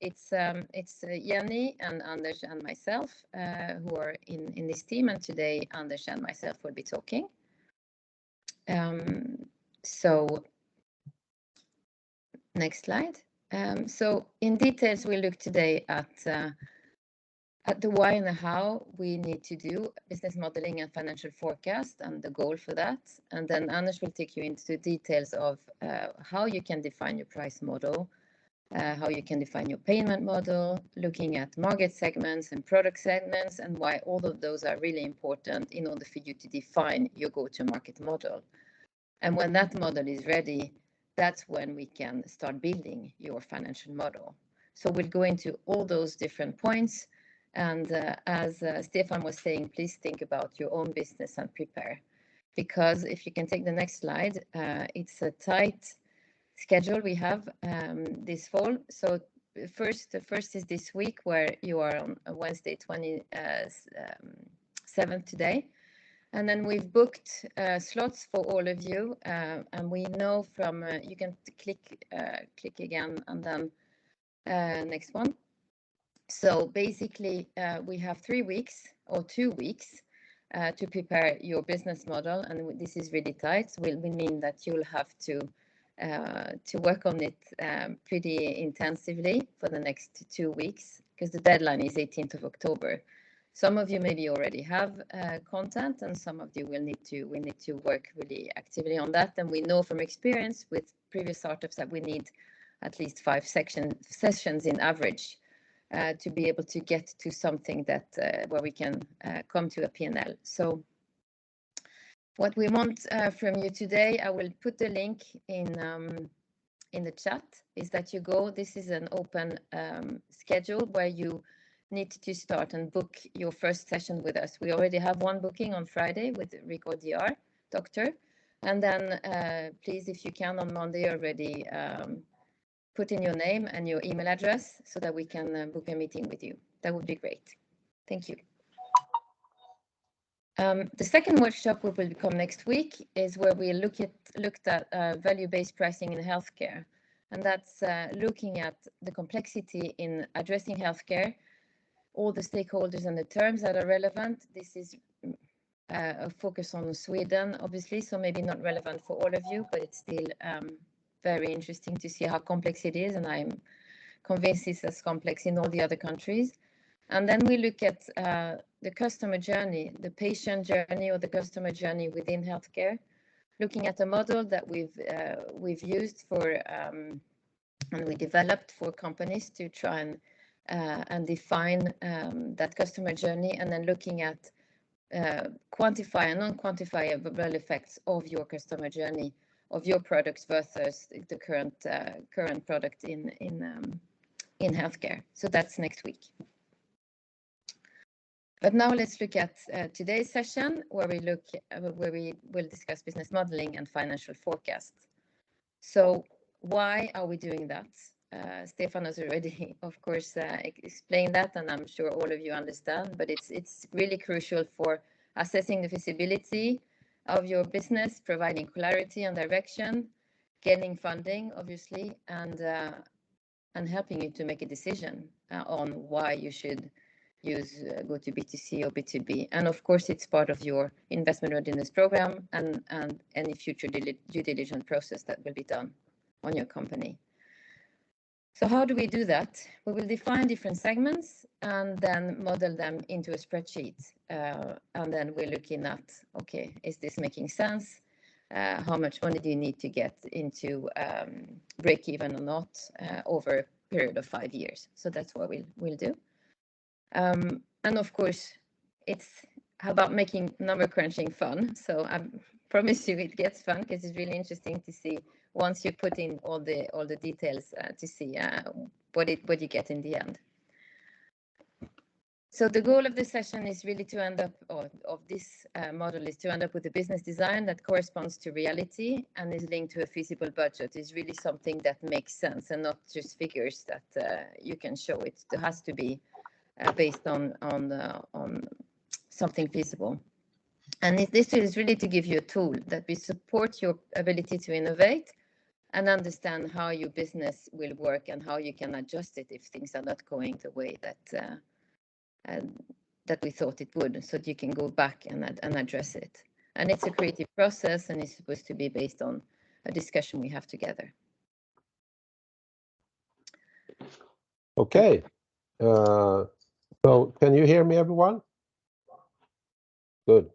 It's Jenny and Anders and myself who are in this team, and today Anders and myself will be talking. So next slide. So in details, we look today at the why and the how we need to do business modeling and financial forecast and the goal for that. And then Anders will take you into details of how you can define your price model, how you can define your payment model, looking at market segments and product segments, and why all of those are really important in order for you to define your go-to-market model. And when that model is ready, that's when we can start building your financial model. So we'll go into all those different points. And as Stefan was saying, please think about your own business and prepare. Because if you can take the next slide, it's a tight schedule we have this fall. So the first is this week, where you are on Wednesday 27th today. And then we've booked slots for all of you. And we know from, you can click again and then next one. So basically, we have 3 weeks or 2 weeks to prepare your business model. And this is really tight. So will mean that you'll have to work on it pretty intensively for the next 2 weeks, because the deadline is 18th of October. Some of you maybe already have content, and some of you we need to work really actively on that. And we know from experience with previous startups that we need at least 5 sessions in average to be able to get to something that where we can come to a P&L. So what we want from you today, I will put the link in the chat, is that you go. This is an open schedule where you need to start and book your first session with us. We already have one booking on Friday with Rico DR, doctor. And then please, if you can, on Monday already, put in your name and your email address so that we can book a meeting with you. That would be great. Thank you. The second workshop will come next week is where we looked at value-based pricing in healthcare. And that's looking at the complexity in addressing healthcare, all the stakeholders and the terms that are relevant. This is a focus on Sweden, obviously, so maybe not relevant for all of you, but it's still very interesting to see how complex it is. And I'm convinced it's as complex in all the other countries. And then we look at the customer journey, the patient journey or the customer journey within healthcare, looking at a model that we've used for and we developed for companies to try and define that customer journey, and then looking at quantify and non-quantifiable effects of your customer journey of your products versus the current product in healthcare. So that's next week. But now let's look at today's session, where we will discuss business modeling and financial forecast. So why are we doing that? Stefan has already, of course, explained that, and I'm sure all of you understand. But it's really crucial for assessing the feasibility of your business, providing clarity and direction, getting funding, obviously, and helping you to make a decision on why you should go to B2C or B2B. And of course, it's part of your investment readiness program and any future due diligence process that will be done on your company. So how do we do that? We will define different segments and then model them into a spreadsheet. And then we're looking at, okay, is this making sense? How much money do you need to get into break even or not over a period of 5 years? So that's what we'll do. And of course, it's about making number crunching fun. So I promise you it gets fun, because it's really interesting to see once you put in all the details to see what you get in the end. So the goal of this session is really to end up, or of this model is to end up with a business design that corresponds to reality and is linked to a feasible budget. Is really something that makes sense and not just figures that you can show. It has to be based on something feasible. And this is really to give you a tool that will support your ability to innovate and understand how your business will work and how you can adjust it if things are not going the way that we thought it would, so that you can go back and address it. And it's a creative process, and it's supposed to be based on a discussion we have together. Okay. So can you hear me, everyone? Good.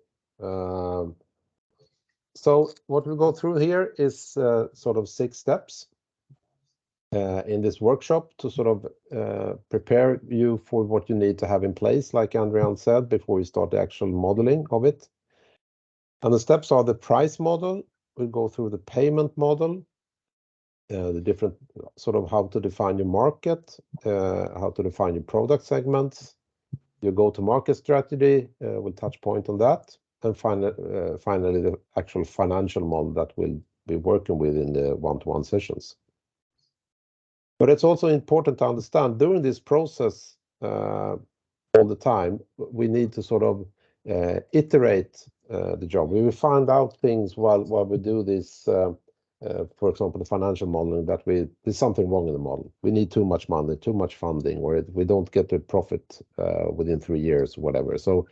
So what we'll go through here is sort of 6 steps in this workshop to sort of prepare you for what you need to have in place, like Andrian said, before you start the actual modeling of it. And the steps are the price model. We'll go through the payment model, the different sort of how to define your market, how to define your product segments, your go-to-market strategy, we'll touch point on that, and finally the actual financial model that we'll be working with in the one-to-one sessions. But it's also important to understand during this process all the time, we need to sort of iterate the job. We will find out things while we do this, for example, the financial modeling, that there's something wrong in the model. We need too much money, too much funding, or we don't get the profit within 3 years, whatever. So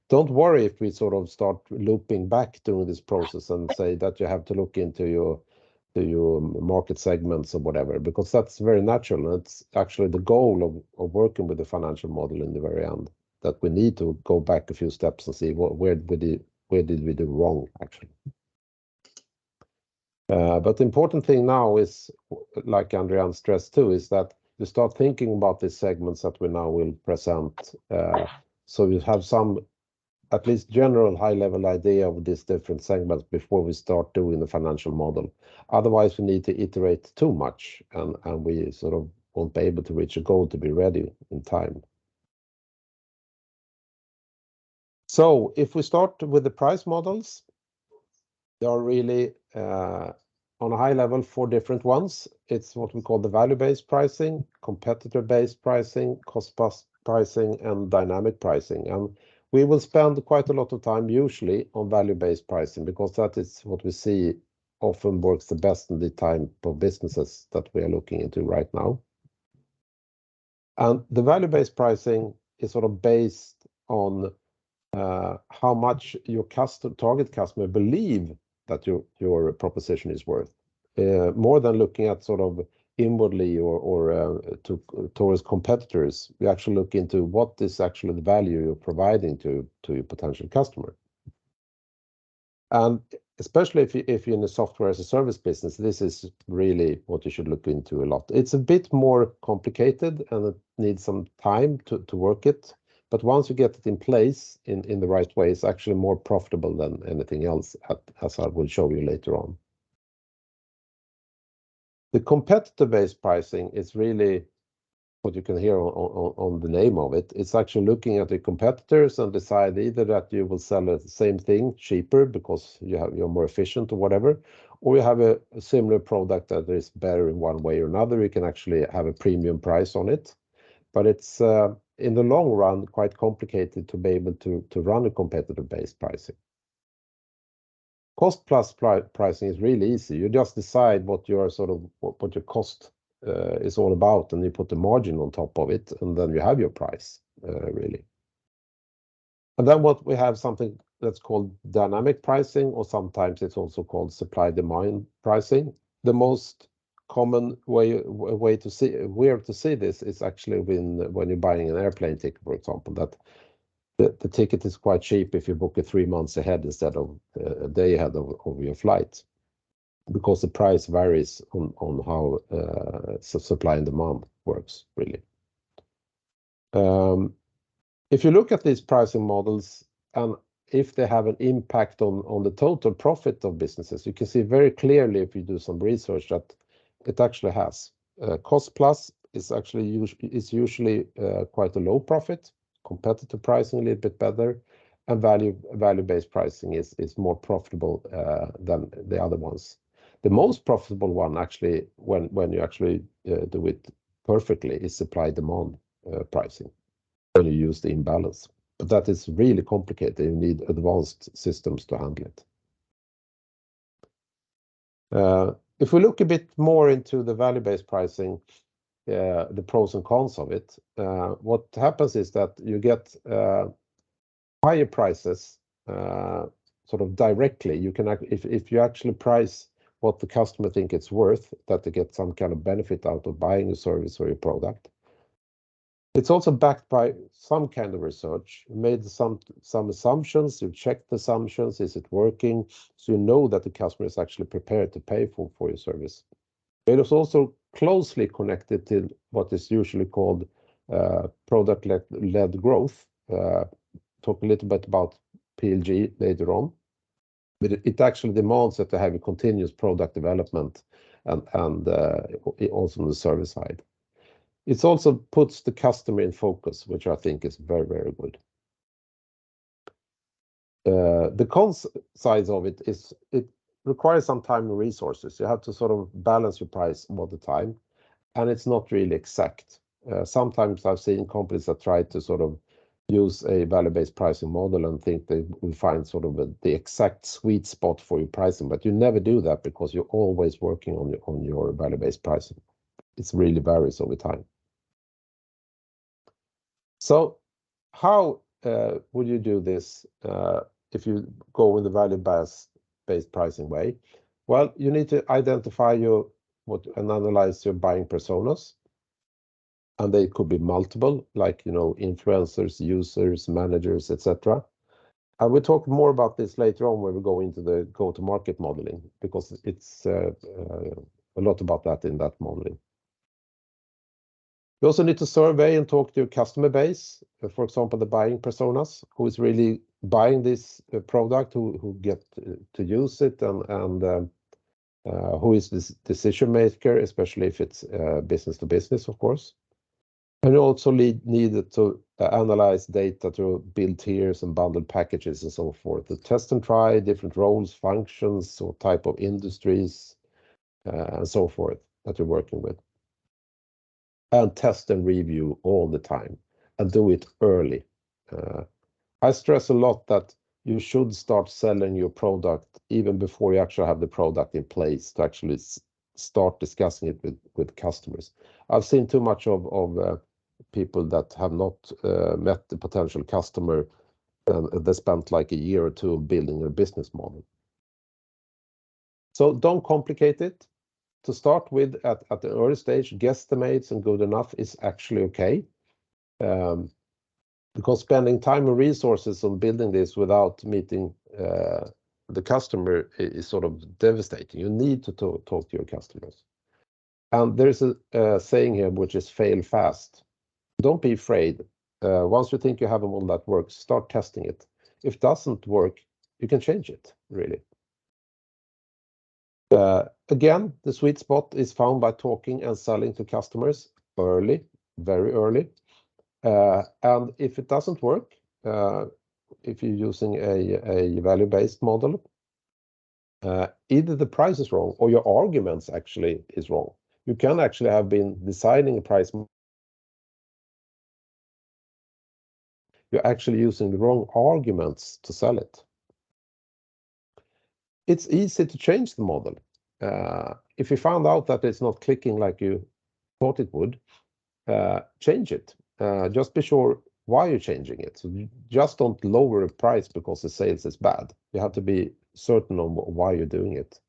don't worry if we sort of start looping back during this process and say that you have to look into your market segments or whatever, because that's very natural. And it's actually the goal of working with the financial model in the very end, that we need to go back a few steps and see where did we do wrong, actually. But the important thing now is, like Andrian stressed too, is that you start thinking about these segments that we now will present. So you have some at least general high-level idea of these different segments before we start doing the financial model. Otherwise, we need to iterate too much, and we sort of won't be able to reach a goal to be ready in time. So if we start with the price models, there are really, on a high level, 4 different ones. It's what we call the value-based pricing, competitor-based pricing, cost-plus pricing, and dynamic pricing. And we will spend quite a lot of time usually on value-based pricing, because that is what we see often works the best in the type of businesses that we are looking into right now. And the value-based pricing is sort of based on how much your target customer believe that your proposition is worth, more than looking at sort of inwardly or towards competitors. We actually look into what is actually the value you're providing to your potential customer. And especially if you're in a software as a service business, this is really what you should look into a lot. It's a bit more complicated and it needs some time to work it. But once you get it in place in the right way, it's actually more profitable than anything else, as I will show you later on. The competitor-based pricing is really what you can hear on the name of it. It's actually looking at the competitors and decide either that you will sell the same thing cheaper because you're more efficient or whatever, or you have a similar product that is better in one way or another. You can actually have a premium price on it. But it's in the long run quite complicated to be able to run a competitor-based pricing. Cost plus pricing is really easy. You just decide what your cost is all about, and you put the margin on top of it, and then you have your price, really. And then what we have something that's called dynamic pricing, or sometimes it's also called supply-demand pricing. The most common way to see this is actually when you're buying an airplane ticket, for example, that the ticket is quite cheap if you book it 3 months ahead instead of a day ahead of your flight, because the price varies on how supply and demand works, really. If you look at these pricing models and if they have an impact on the total profit of businesses, you can see very clearly if you do some research that it actually has. Cost plus is usually quite a low profit. Competitive pricing a little bit better, and value-based pricing is more profitable than the other ones. The most profitable one, actually, when you actually do it perfectly, is supply-demand pricing, when you use the imbalance. But that is really complicated. You need advanced systems to handle it. If we look a bit more into the value-based pricing, the pros and cons of it, what happens is that you get higher prices sort of directly. You can if you actually price what the customer think it's worth, that they get some kind of benefit out of buying a service or a product. It's also backed by some kind of research. You made some assumptions, you checked the assumptions, is it working? So you know that the customer is actually prepared to pay for your service. It is also closely connected to what is usually called product-led growth. Talk a little bit about PLG later on, but it actually demands that they have a continuous product development and also on the service side. It also puts the customer in focus, which I think is very, very good. The cons side of it is it requires some time and resources. You have to sort of balance your price all the time, and it's not really exact. Sometimes I've seen companies that try to sort of use a value-based pricing model and think they will find sort of the exact sweet spot for your pricing, but you never do that because you're always working on your value-based pricing. It really varies over time. So how would you do this if you go with the value-based pricing way? Well, you need to identify and analyze your buying personas. And they could be multiple, like, influencers, users, managers, etc. I will talk more about this later on when we go into the go-to-market modeling, because it's a lot about that in that modeling. You also need to survey and talk to your customer base, for example, the buying personas, who is really buying this product, who get to use it, and who is this decision maker, especially if it's business to business, of course. And you also needed to analyze data to build tiers and bundled packages and so forth, to test and try different roles, functions, or type of industries, and so forth that you're working with. And test and review all the time, and do it early. I stress a lot that you should start selling your product even before you actually have the product in place, to actually start discussing it with customers. I've seen too much of people that have not met the potential customer, and they spent like a year or two building a business model. So don't complicate it. To start with, at the early stage, guesstimates and good enough is actually okay. Because spending time and resources on building this without meeting the customer is sort of devastating. You need to talk to your customers. And there's a saying here, which is fail fast. Don't be afraid. Once you think you have a model that works, start testing it. If it doesn't work, you can change it, really. Again, the sweet spot is found by talking and selling to customers early, very early. And if it doesn't work, if you're using a value-based model, either the price is wrong or your arguments actually is wrong. You can actually have been designing a price. You're actually using the wrong arguments to sell it. It's easy to change the model. If you found out that it's not clicking like you thought it would, change it. Just be sure why you're changing it. So you just don't lower a price because the sales is bad. You have to be certain on why you're doing it.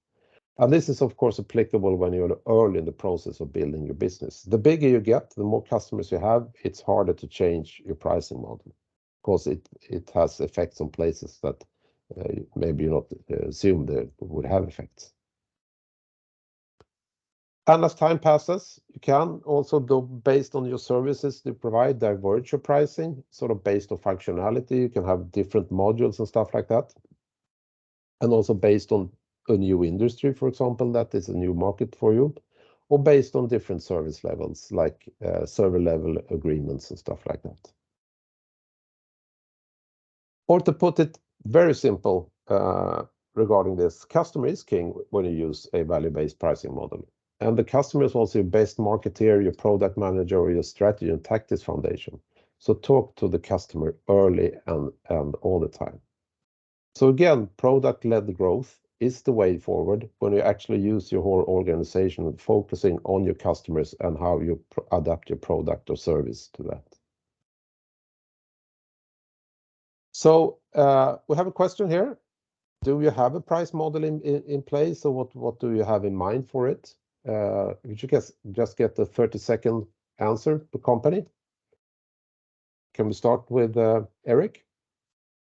And this is, of course, applicable when you're early in the process of building your business. The bigger you get, the more customers you have, it's harder to change your pricing model, because it has effects on places that maybe you not assume they would have effects. And as time passes, you can also do, based on your services to provide, diverge your pricing, sort of based on functionality. You can have different modules and stuff like that. And also based on a new industry, for example, that is a new market for you, or based on different service levels, like server level agreements and stuff like that. Or to put it very simple regarding this, customer is king when you use a value-based pricing model. And the customer is also your best marketeer, your product manager, or your strategy and tactics foundation. So talk to the customer early and all the time. So again, product-led growth is the way forward when you actually use your whole organization, focusing on your customers and how you adapt your product or service to that. So we have a question here. Do you have a price model in place, or what do you have in mind for it? You should just get a 30-second answer per company. Can we start with Eric?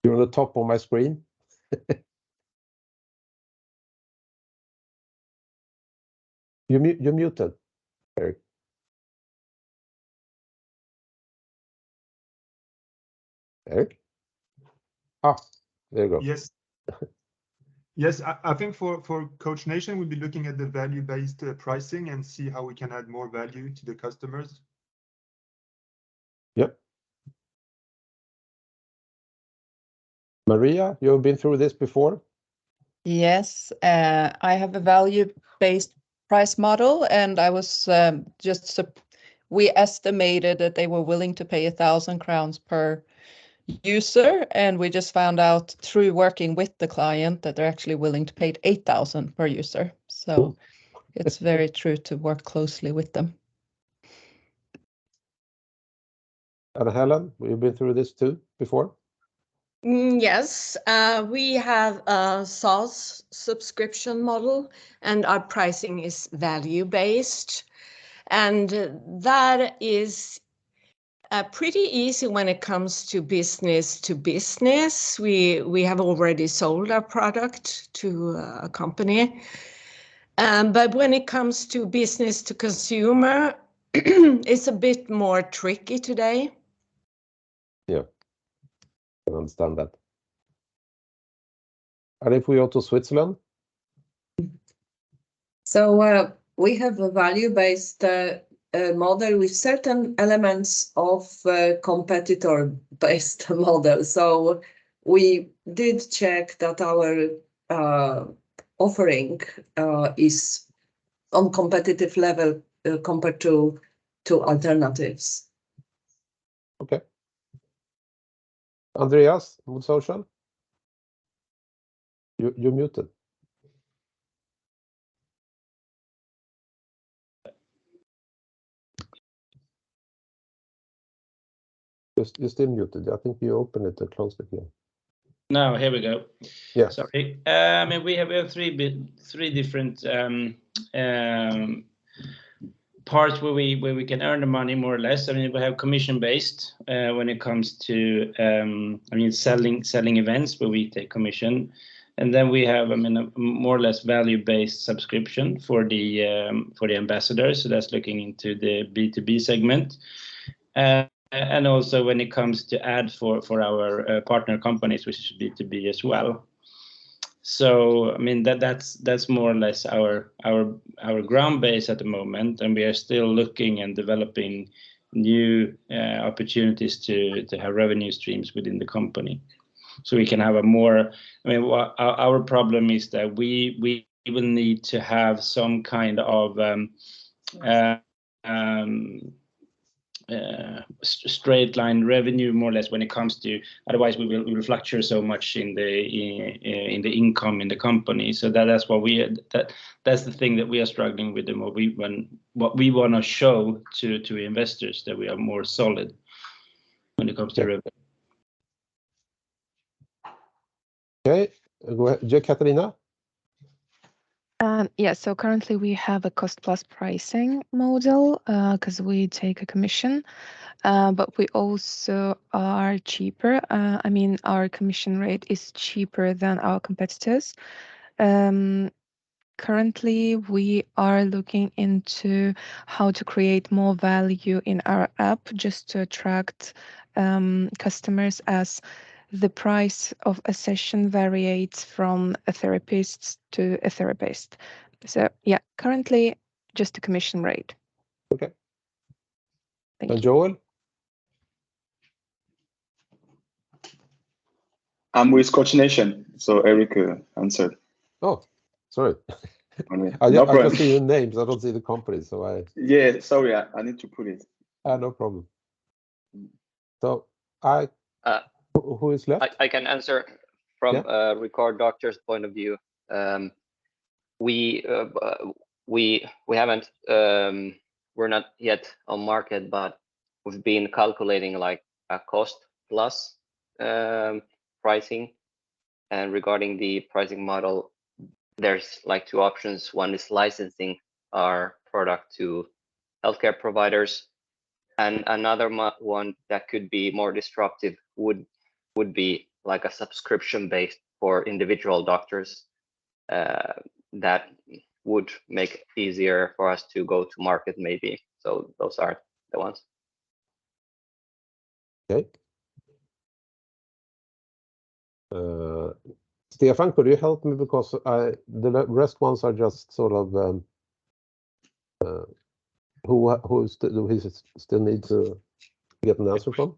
You're on the top of my screen. You're muted, Eric. Eric? Ah, there you go. Yes. Yes, I think for Coach Nation, we'll be looking at the value-based pricing and see how we can add more value to the customers. Yep. Maria, you've been through this before? Yes, I have a value-based price model, and I was we estimated that they were willing to pay 1,000 crowns per user, and we just found out through working with the client that they're actually willing to pay 8,000 per user. So it's very true to work closely with them. And Helen, you've been through this too before? Yes, we have a SaaS subscription model, and our pricing is value-based. And that is pretty easy when it comes to business to business. We have already sold our product to a company. But when it comes to business to consumer, it's a bit more tricky today. Yeah, I can understand that. And if we go to Switzerland? So we have a value-based model with certain elements of competitor-based model. So we did check that our offering is on competitive level compared to alternatives. Okay. Andreas, Mood Social? You're muted. You're still muted. I think you open it and close it here. No, here we go. Yeah. Sorry. I mean, we have three different parts where we can earn the money more or less. I mean, we have commission based when it comes to I mean selling events where we take commission, and then we have a more or less value based subscription for the ambassadors. So that's looking into the B2B segment. And also when it comes to ad for our partner companies, which is B2B as well. So I mean that's more or less our ground base at the moment, and we are still looking and developing new opportunities to have revenue streams within the company, so we can have a more. I mean, our problem is that we will need to have some kind of straight line revenue more or less when it comes to, otherwise we will fluctuate so much in the income in the company. So that's what that's the thing that we are struggling with, and what we want to show to investors, that we are more solid when it comes to revenue. Okay, go ahead, Katarina. Yeah, so currently we have a cost plus pricing model because we take a commission, but we also are cheaper. I mean, our commission rate is cheaper than our competitors. Currently, we are looking into how to create more value in our app just to attract customers, as the price of a session varies from a therapist to a therapist. So yeah, currently just a commission rate. Okay. Thank and you. Joel? I'm with Coach Nation, so Eric answered. Oh, sorry. No I just problem. see the names. I don't see the company, so I. Yeah, sorry, I need to put it. No problem. So who is left? I can answer from a Record Doctor's point of view. We haven't, we're not yet on market, but we've been calculating like a cost plus pricing. And regarding the pricing model, there's like two options. One is licensing our product to healthcare providers, and another one that could be more disruptive would be like a subscription based for individual doctors. That would make it easier for us to go to market maybe. So those are the ones. Okay. Stefan, could you help me, because the rest ones are just sort of who still need to get an answer from?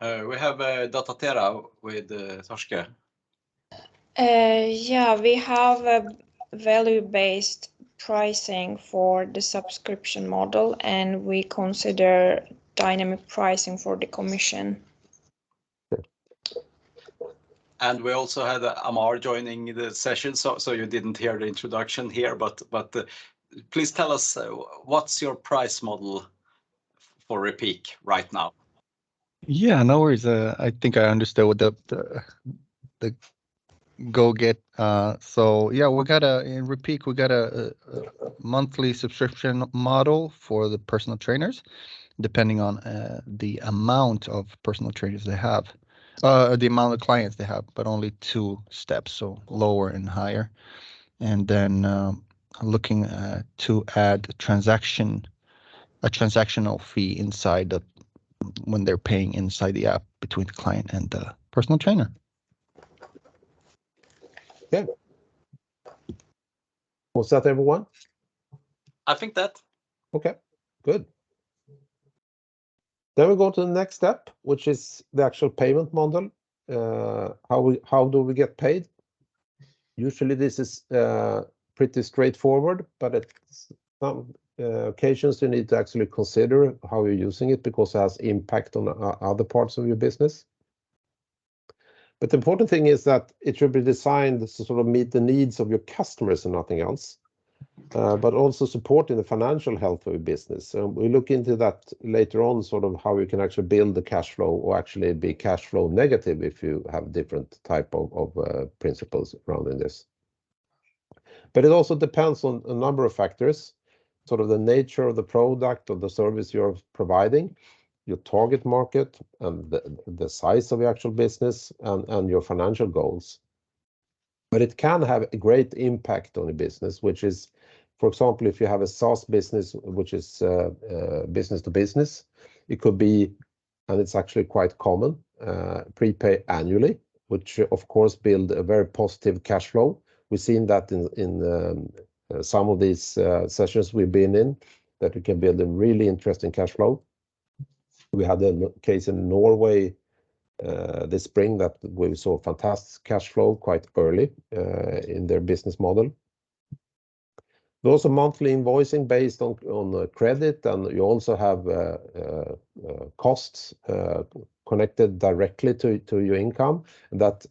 We have Datatera with Torske. Yeah, we have a value-based pricing for the subscription model, and we consider dynamic pricing for the commission. And we also had Amar joining the session, so you didn't hear the introduction here, but please tell us what's your price model for Repeat right now? Yeah, no worries. I think I understood what the go get. So yeah, in Repeat we got a monthly subscription model for the personal trainers, depending on the amount of personal trainers they have. The amount of clients they have, but only 2 steps, so lower and higher. And then looking to add a transactional fee inside when they're paying inside the app between the client and the personal trainer. Okay. Was that everyone? I think that. Okay, good. Then we go to the next step, which is the actual payment model. How do we get paid? Usually this is pretty straightforward, but at some occasions you need to actually consider how you're using it, because it has impact on other parts of your business. But the important thing is that it should be designed to sort of meet the needs of your customers and nothing else, but also supporting the financial health of your business. We look into that later on, sort of how you can actually build the cash flow, or actually be cash flow negative if you have different type of principles around this. But it also depends on a number of factors, sort of the nature of the product or the service you're providing, your target market, and the size of your actual business, and your financial goals. But it can have a great impact on the business, which is, for example, if you have a SaaS business, which is business to business, it could be, and it's actually quite common, prepay annually, which of course build a very positive cash flow. We've seen that in some of these sessions we've been in, that we can build a really interesting cash flow. We had a case in Norway this spring that we saw fantastic cash flow quite early in their business model. There's also monthly invoicing based on credit, and you also have costs connected directly to your income, and that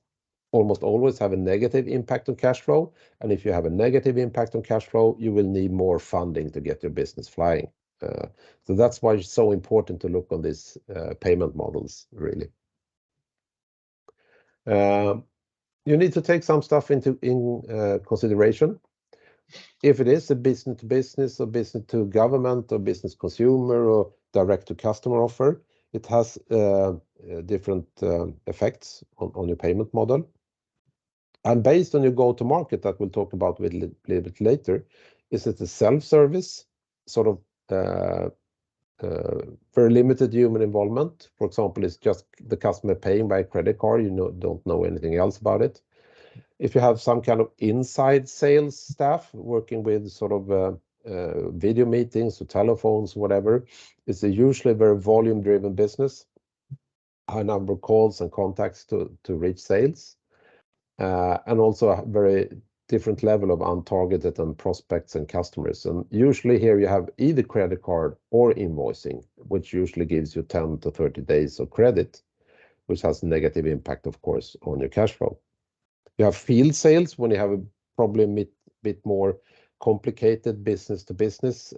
almost always have a negative impact on cash flow. And if you have a negative impact on cash flow, you will need more funding to get your business flying. So that's why it's so important to look on these payment models, really. You need to take some stuff into consideration. If it is a business to business, or business to government, or business consumer, or direct to customer offer, it has different effects on your payment model. And based on your go-to-market, that we'll talk about a little bit later, is it a self-service, sort of very limited human involvement? For example, it's just the customer paying by a credit card, don't know anything else about it. If you have some kind of inside sales staff working with sort of video meetings or telephones, whatever, it's usually a very volume-driven business, high number of calls and contacts to reach sales, and also a very different level of untargeted and prospects and customers. And usually here you have either credit card or invoicing, which usually gives you 10 to 30 days of credit, which has a negative impact, of course, on your cash flow. You have field sales when you have a probably a bit more complicated business to business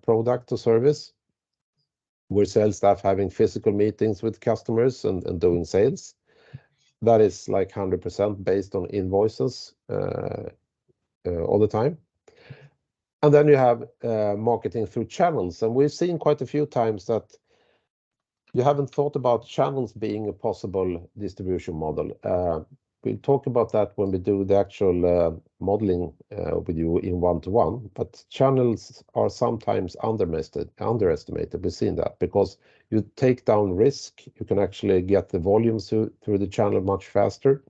product or service, where sales staff having physical meetings with customers and doing sales. That is like 100% based on invoices all the time. And then you have marketing through channels. And we've seen quite a few times that you haven't thought about channels being a possible distribution model. We'll talk about that when we do the actual modeling with you in one-to-one, but channels are sometimes underestimated. We've seen that because you take down risk, you can actually get the volumes through the channel much faster,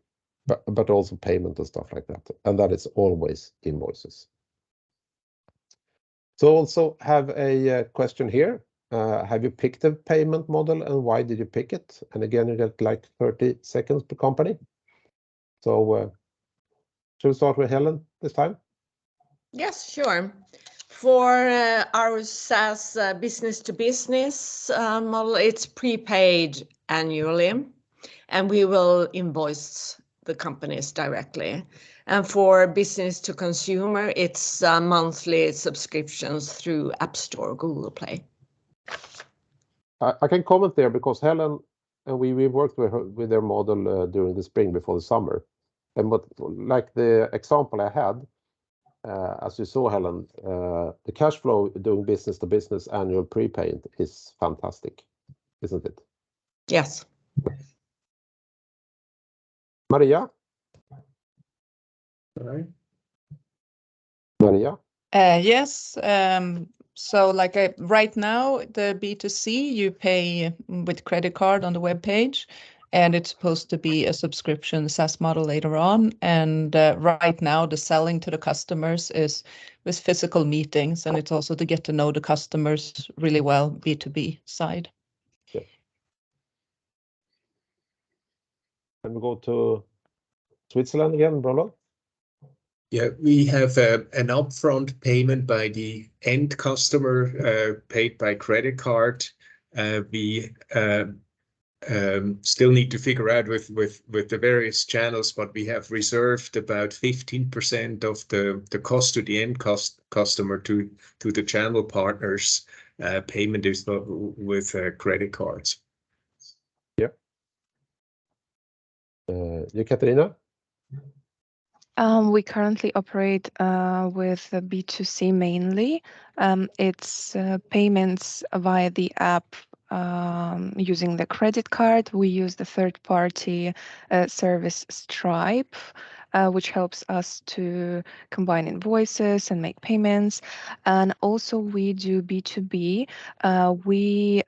but also payment and stuff like that. And that is always invoices. So also have a question here. Have you picked a payment model and why did you pick it? And again, you get like 30 seconds per company. So should we start with Helen this time? Yes, sure. For our SaaS business to business model, it's prepaid annually, and we will invoice the companies directly. And for business to consumer, it's monthly subscriptions through App Store, Google Play. I can comment there because Helen and we worked with their model during the spring before the summer. And what, like the example I had, as you saw, Helen, the cash flow doing business to business annual prepaid is fantastic, isn't it? Yes. Maria? Sorry. Maria? Yes. So like right now, the B2C, you pay with credit card on the web page, and it's supposed to be a subscription SaaS model later on. And right now, the selling to the customers is with physical meetings, and it's also to get to know the customers really well, B2B side. Yeah. And we go to Switzerland again, Brolo. Yeah, we have an upfront payment by the end customer paid by credit card. We still need to figure out with the various channels, but we have reserved about 15% of the cost to the end customer to the channel partners. Payment is with credit cards. Yeah. You, Katarina? We currently operate with B2C mainly. It's payments via the app using the credit card. We use the third-party service Stripe, which helps us to combine invoices and make payments. And also we do B2B. We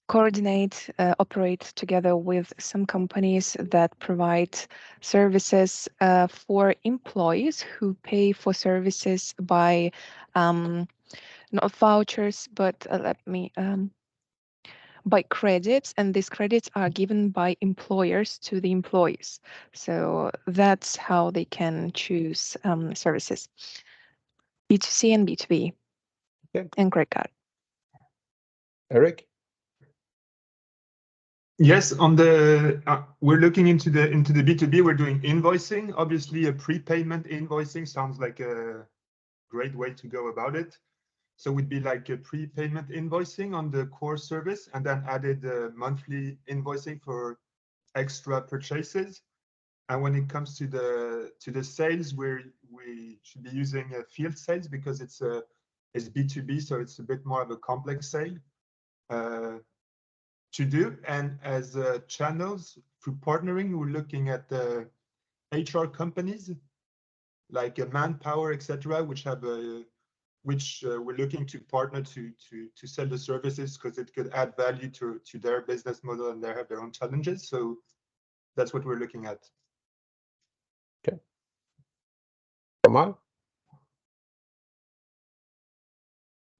coordinate, operate together with some companies that provide services for employees who pay for services by not vouchers, but by credits, and these credits are given by employers to the employees. So that's how they can choose services. B2C and B2B. Okay. And credit card. Eric? Yes, on the we're looking into the B2B. We're doing invoicing. Obviously, a prepayment invoicing sounds like a great way to go about it. So it would be like a prepayment invoicing on the core service, and then added monthly invoicing for extra purchases. And when it comes to the sales, we should be using field sales because it's B2B, so it's a bit more of a complex sale to do. And as channels through partnering, we're looking at the HR companies like Manpower, etc., which we're looking to partner to sell the services because it could add value to their business model, and they have their own challenges. So that's what we're looking at. Okay. Kamal?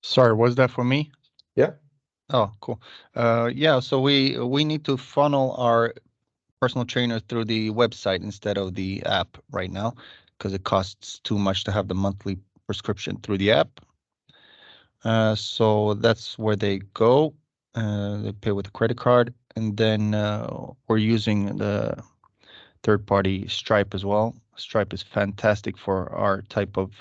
Sorry, was that for me? Yeah. Oh, cool. Yeah, so we need to funnel our personal trainer through the website instead of the app right now because it costs too much to have the monthly prescription through the app. So that's where they go. They pay with a credit card, and then we're using the third-party Stripe as well. Stripe is fantastic for our type of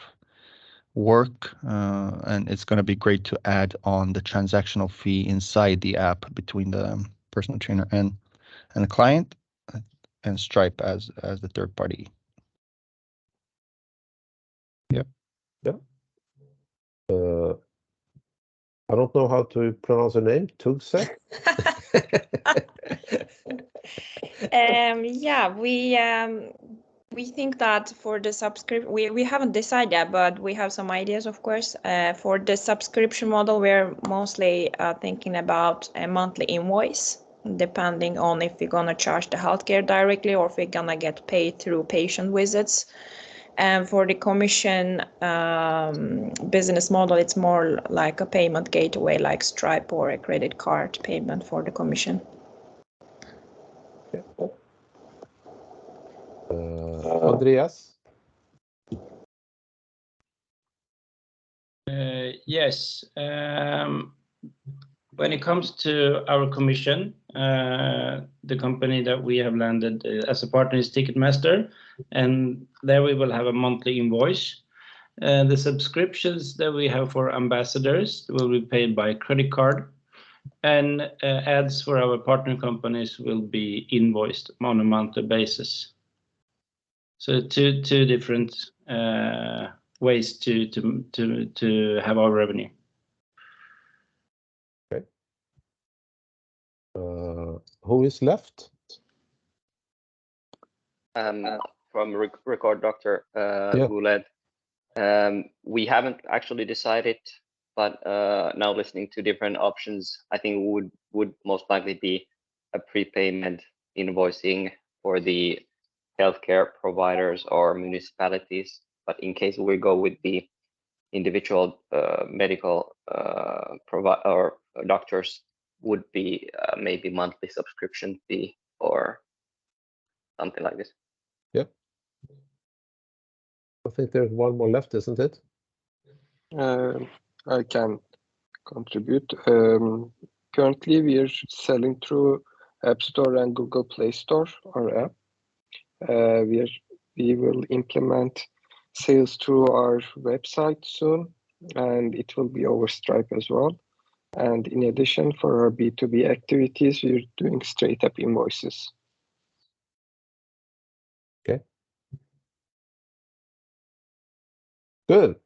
work, and it's going to be great to add on the transactional fee inside the app between the personal trainer and the client, and Stripe as the third party. Yep. Yeah. I don't know how to pronounce her name. Tugse? Yeah, we think that for the subscription, we haven't decided yet, but we have some ideas, of course. For the subscription model, we're mostly thinking about a monthly invoice, depending on if we're gonna charge the healthcare directly or if we're gonna get paid through patient visits. And for the commission business model, it's more like a payment gateway, like Stripe or a credit card payment for the commission. Andreas? Yes. When it comes to our commission, the company that we have landed as a partner is Ticketmaster, and there we will have a monthly invoice. The subscriptions that we have for ambassadors will be paid by credit card, and ads for our partner companies will be invoiced on a monthly basis. So two different ways to have our revenue. Okay. Who is left? From Record Doctor Guled. We haven't actually decided, but now listening to different options, I think would most likely be a prepayment invoicing for the healthcare providers or municipalities. But in case we go with the individual medical or doctors, would be maybe monthly subscription fee or something like this. Yep. I think there's one more left, isn't it? I can contribute. Currently, we are selling through App Store and Google Play Store, our app. We will implement sales through our website soon, and it will be over Stripe as well. And in addition, for our B2B activities, we're doing straight up invoices. Okay. Good.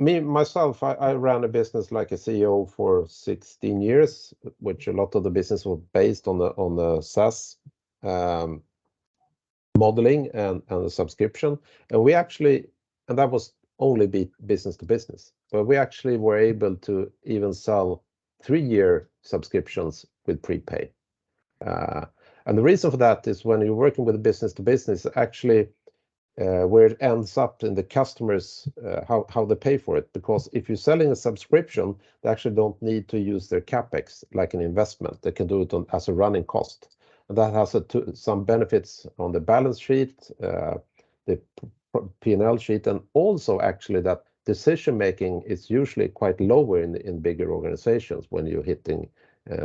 Myself, I ran a business like a CEO for 16 years, which a lot of the business was based on the SaaS modeling and the subscription. And that was only business to business, but we actually were able to even sell 3-year subscriptions with prepay. And the reason for that is when you're working with business to business, actually where it ends up in the customers, how they pay for it. Because if you're selling a subscription, they actually don't need to use their CapEx like an investment. They can do it as a running cost. And that has some benefits on the balance sheet, the P&L sheet, and also actually that decision making is usually quite lower in bigger organizations when you're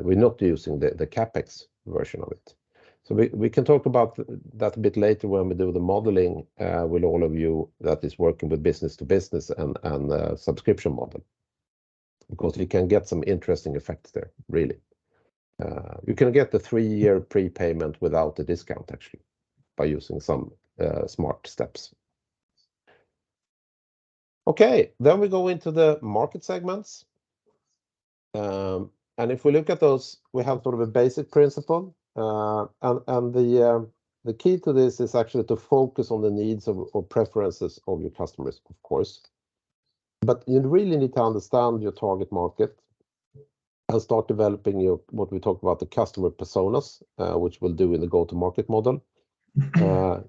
we're not using the CapEx version of it. So we can talk about that a bit later when we do the modeling with all of you that is working with business to business and subscription model, because you can get some interesting effects there, really. You can get the 3-year prepayment without the discount, actually, by using some smart steps. Okay, then we go into the market segments. And if we look at those, we have sort of a basic principle. And the key to this is actually to focus on the needs or preferences of your customers, of course. But you really need to understand your target market and start developing what we talk about, the customer personas, which we'll do in the go-to-market model.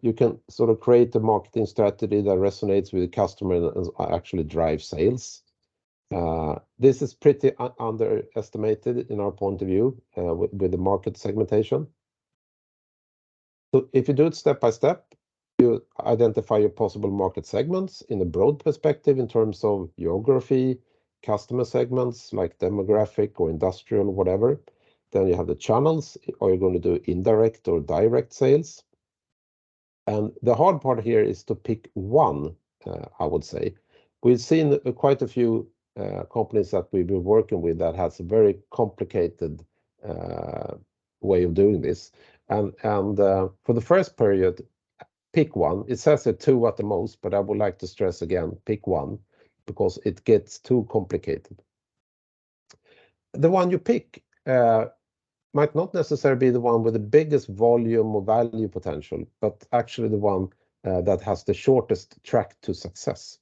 You can sort of create a marketing strategy that resonates with the customer and actually drive sales. This is pretty underestimated in our point of view with the market segmentation. So if you do it step by step, you identify your possible market segments in a broad perspective in terms of geography, customer segments like demographic or industrial, whatever. Then you have the channels. Are you going to do indirect or direct sales? And the hard part here is to pick one, I would say. We've seen quite a few companies that we've been working with that has a very complicated way of doing this. And for the first period, pick one. It says it 2 at the most, but I would like to stress again, pick one, because it gets too complicated. The one you pick might not necessarily be the one with the biggest volume or value potential, but actually the one that has the shortest track to success.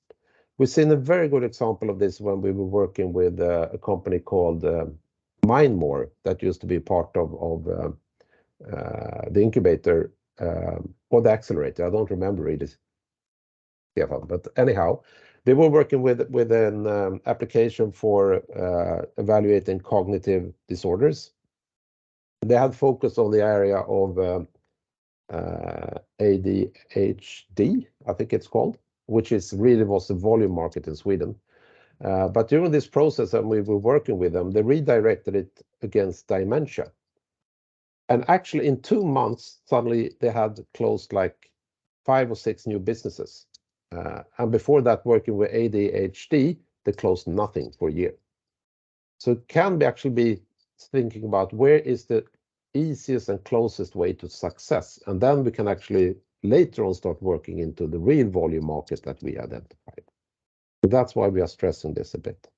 We've seen a very good example of this when we were working with a company called MindMore that used to be part of the incubator or the accelerator. I don't remember really, Stefan, but anyhow, they were working with an application for evaluating cognitive disorders. They had focused on the area of ADHD, I think it's called, which really was the volume market in Sweden. But during this process, and we were working with them, they redirected it against dementia. And actually in 2 months, suddenly they had closed like 5 or 6 new businesses. And before that, working with ADHD, they closed nothing for a year. So it can actually be thinking about where is the easiest and closest way to success. And then we can actually later on start working into the real volume market that we identified. So that's why we are stressing this a bit.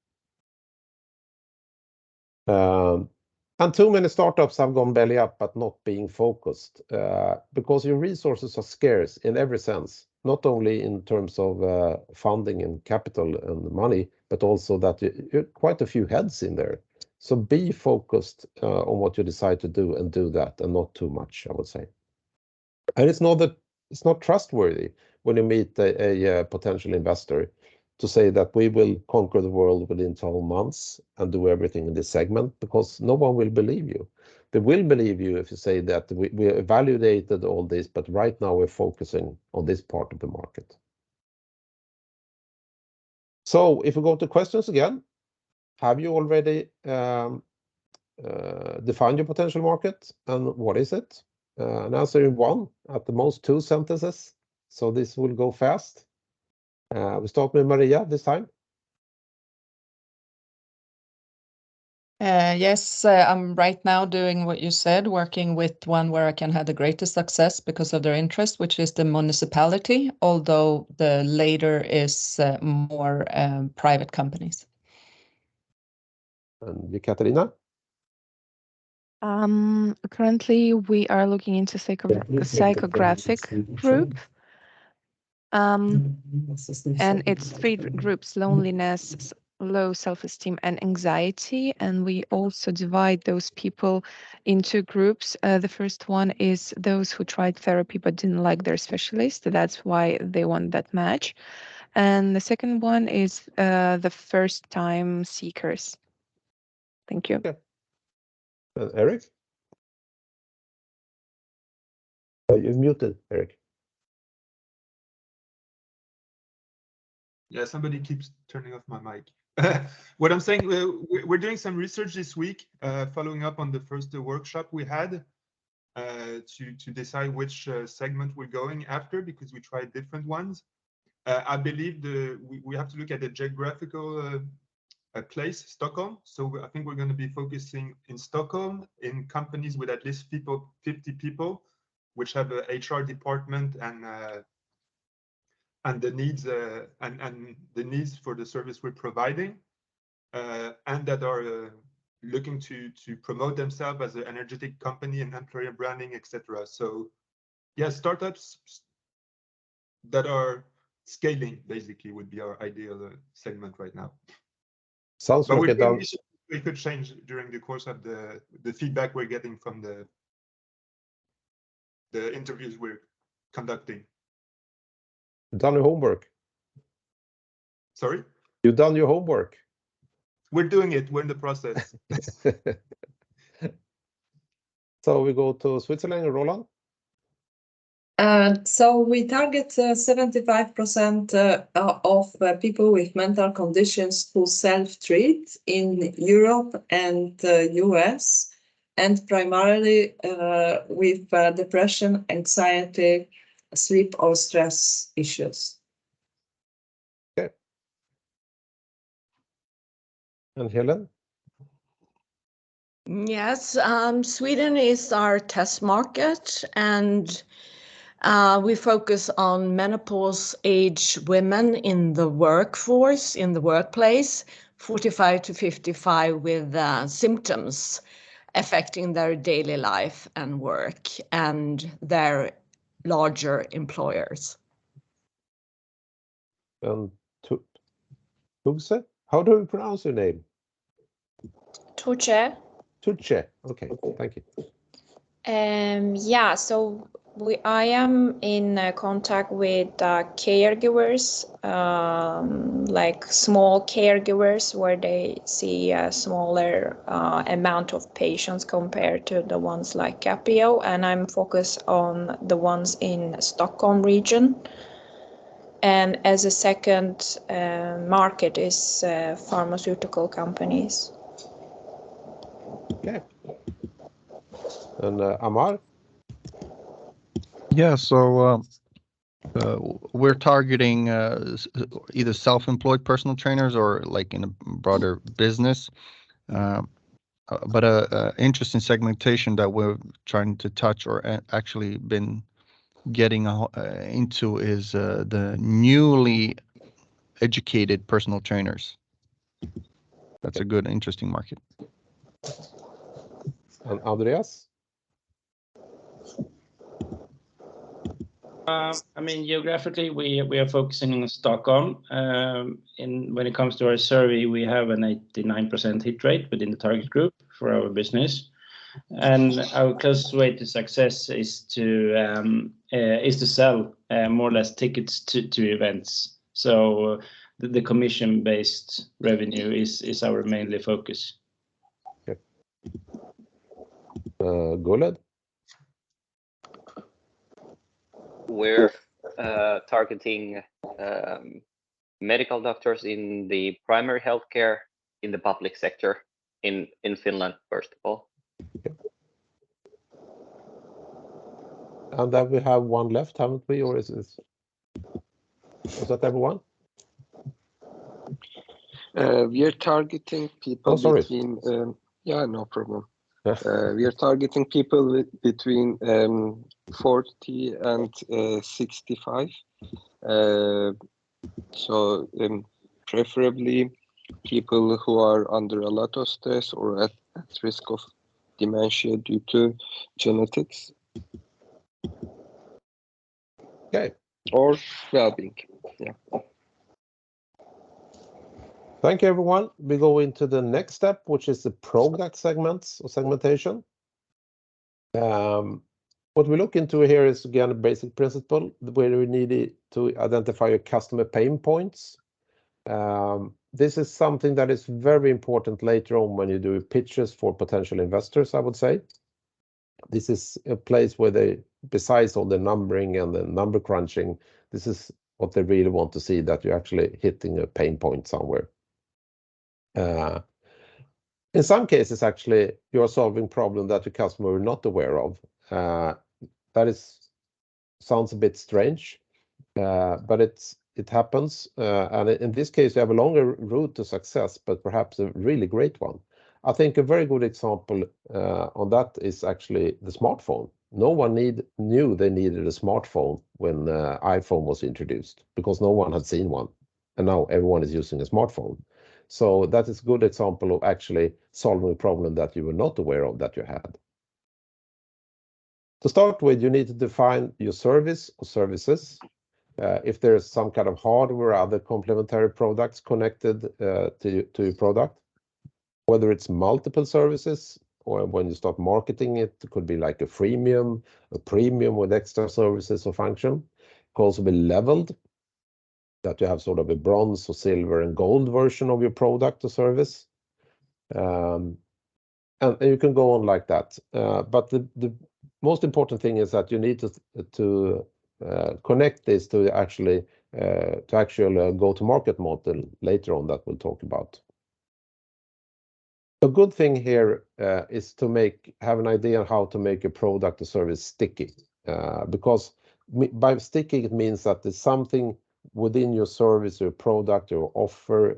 And too many startups have gone belly up, but not being focused because your resources are scarce in every sense, not only in terms of funding and capital and money, but also that you're quite a few heads in there. So be focused on what you decide to do and do that, and not too much, I would say. And it's not trustworthy when you meet a potential investor to say that we will conquer the world within 12 months and do everything in this segment, because no one will believe you. They will believe you if you say that we evaluated all this, but right now we're focusing on this part of the market. So if we go to questions again, have you already defined your potential market and what is it? An answer in 1, at the most 2 sentences. So this will go fast. We start with Maria this time. Yes, I'm right now doing what you said, working with one where I can have the greatest success because of their interest, which is the municipality, although the later is more private companies. And Katarina? Currently, we are looking into psychographic group. And it's 3 groups: loneliness, low self-esteem, and anxiety. And we also divide those people into groups. The first one is those who tried therapy but didn't like their specialist. That's why they want that match. And the second one is the first-time seekers. Thank you. Okay. Eric? You're muted, Eric. Yeah, somebody keeps turning off my mic. What I'm saying, we're doing some research this week, following up on the first workshop we had to decide which segment we're going after, because we tried different ones. I believe we have to look at the geographical place, Stockholm. So I think we're going to be focusing in Stockholm in companies with at least 50 people, which have a HR department and the needs and the needs for the service we're providing, and that are looking to promote themselves as an energetic company and employer branding, etc. So yeah, startups that are scaling basically would be our ideal segment right now. Sounds but like we could change during the course of the feedback we're getting from the interviews we're conducting. Done your homework. Sorry? You've done your homework. We're doing it. We're in the process. So we go to Switzerland, Roland. So we target 75% of people with mental conditions who self-treat in Europe and US. and primarily with depression, anxiety, sleep or stress issues. Okay. And Helen? Yes, Sweden is our test market, and we focus on menopause age women in the workforce, in the workplace, 45 to 55 with symptoms affecting their daily life and work and their larger employers. And Tuxe? How do we pronounce your name? Tuche. Tuche. Okay, thank you. Yeah, so I am in contact with caregivers, like small caregivers, where they see a smaller amount of patients compared to the ones like Capio, and I'm focused on the ones in Stockholm region. And as a second market is pharmaceutical companies. Okay. And Amar? Yeah, so we're targeting either self-employed personal trainers or like in a broader business. But a interesting segmentation that we're trying to touch or actually been getting into is the newly educated personal trainers. That's a good, interesting market. And Andreas? I mean, geographically, we are focusing on Stockholm. When it comes to our survey, we have an 89% hit rate within the target group for our business, and our closest way to success is to sell more or less tickets to events. So the commission-based revenue is our mainly focus. Okay. Goled? We're targeting medical doctors in the primary healthcare in the public sector in Finland, first of all. Okay. And then we have one left, haven't we? Or was that everyone? We are targeting people between, yeah, no problem. We are targeting people between 40 and 65. So preferably people who are under a lot of stress or at risk of dementia due to genetics. Okay. Or well-being, yeah. Thank you, everyone. We go into the next step, which is the product segments or segmentation. What we look into here is, again, a basic principle where we need to identify your customer pain points. This is something that is very important later on when you do pitches for potential investors, I would say. This is a place where they, besides all the numbering and the number crunching, this is what they really want to see, that you're actually hitting a pain point somewhere. In some cases, actually, you're solving problem that your customer is not aware of. That sounds a bit strange, but it happens. And in this case, you have a longer route to success, but perhaps a really great one. I think a very good example on that is actually the smartphone. No one knew they needed a smartphone when iPhone was introduced, because no one had seen one. And now everyone is using a smartphone. So that is a good example of actually solving a problem that you were not aware of that you had. To start with, you need to define your service or services. If there's some kind of hardware or other complementary products connected to your product, whether it's multiple services or when you start marketing it, it could be like a freemium, a premium with extra services or function. It could also be leveled, that you have sort of a bronze or silver and gold version of your product or service. And you can go on like that. But the most important thing is that you need to connect this to actually go-to-market model later on that we'll talk about. A good thing here is to have an idea on how to make a product or service sticky, because by sticky it means that there's something within your service, your product, your offer,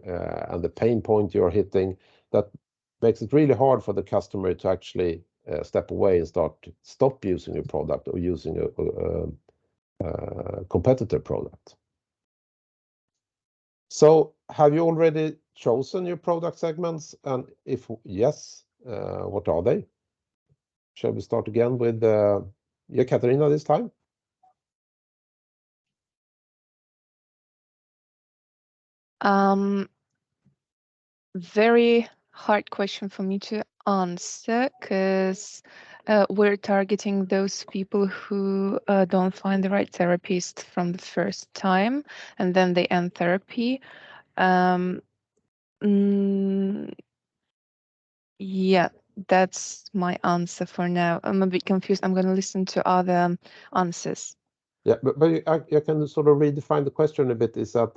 and the pain point you're hitting that makes it really hard for the customer to actually step away and stop using your product or using a competitor product. So have you already chosen your product segments? And if yes, what are they? Shall we start again with Katarina this time? Very hard question for me to answer because we're targeting those people who don't find the right therapist from the first time and then they end therapy. Yeah, that's my answer for now. I'm a bit confused. I'm going to listen to other answers. Yeah, but I can sort of redefine the question a bit. Is that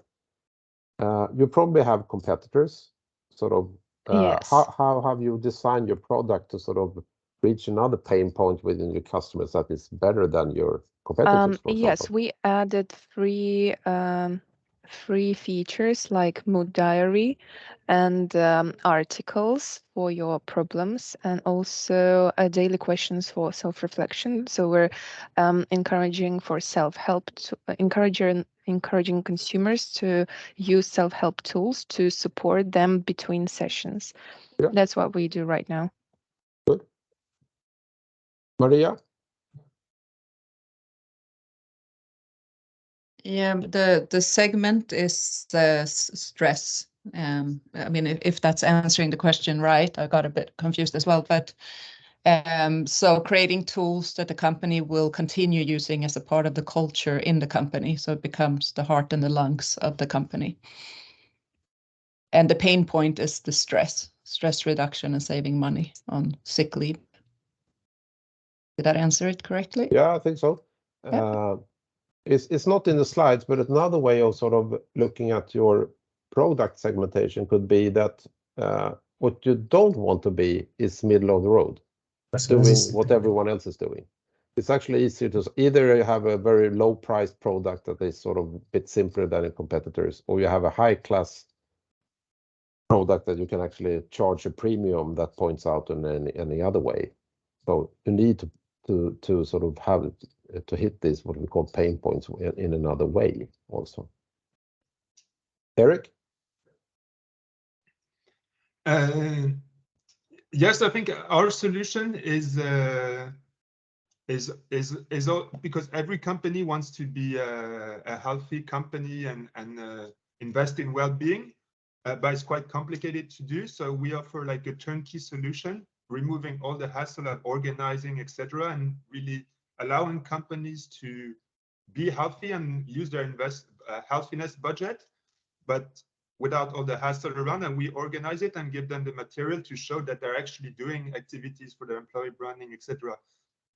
you probably have competitors, sort of. Yes. How have you designed your product to sort of reach another pain point within your customers that is better than your competitors, for Yes, example? we added free features like mood diary and articles for your problems, and also daily questions for self-reflection. So we're encouraging for self-help, encouraging consumers to use self-help tools to support them between sessions. Yeah. That's what we do right now. Good. Maria? Yeah, the segment is stress. I mean, if that's answering the question right, I got a bit confused as well. But so creating tools that the company will continue using as a part of the culture in the company, so it becomes the heart and the lungs of the company. And the pain point is the stress reduction and saving money on sick leave. Did that answer it correctly? Yeah, I think so. Yeah. It's not in the slides, but another way of sort of looking at your product segmentation could be that what you don't want to be is middle of the road, doing what everyone else is doing. It's actually easier to either have a very low priced product that is sort of a bit simpler than your competitors, or you have a high class product that you can actually charge a premium that points out in any other way. So you need to sort of have to hit this what we call pain points in another way also. Eric? Yes, I think our solution is because every company wants to be a healthy company and invest in well-being, but it's quite complicated to do. So we offer like a turnkey solution, removing all the hassle of organizing, etc., and really allowing companies to be healthy and use their healthiness budget, but without all the hassle around, and we organize it and give them the material to show that they're actually doing activities for their employee branding, etc.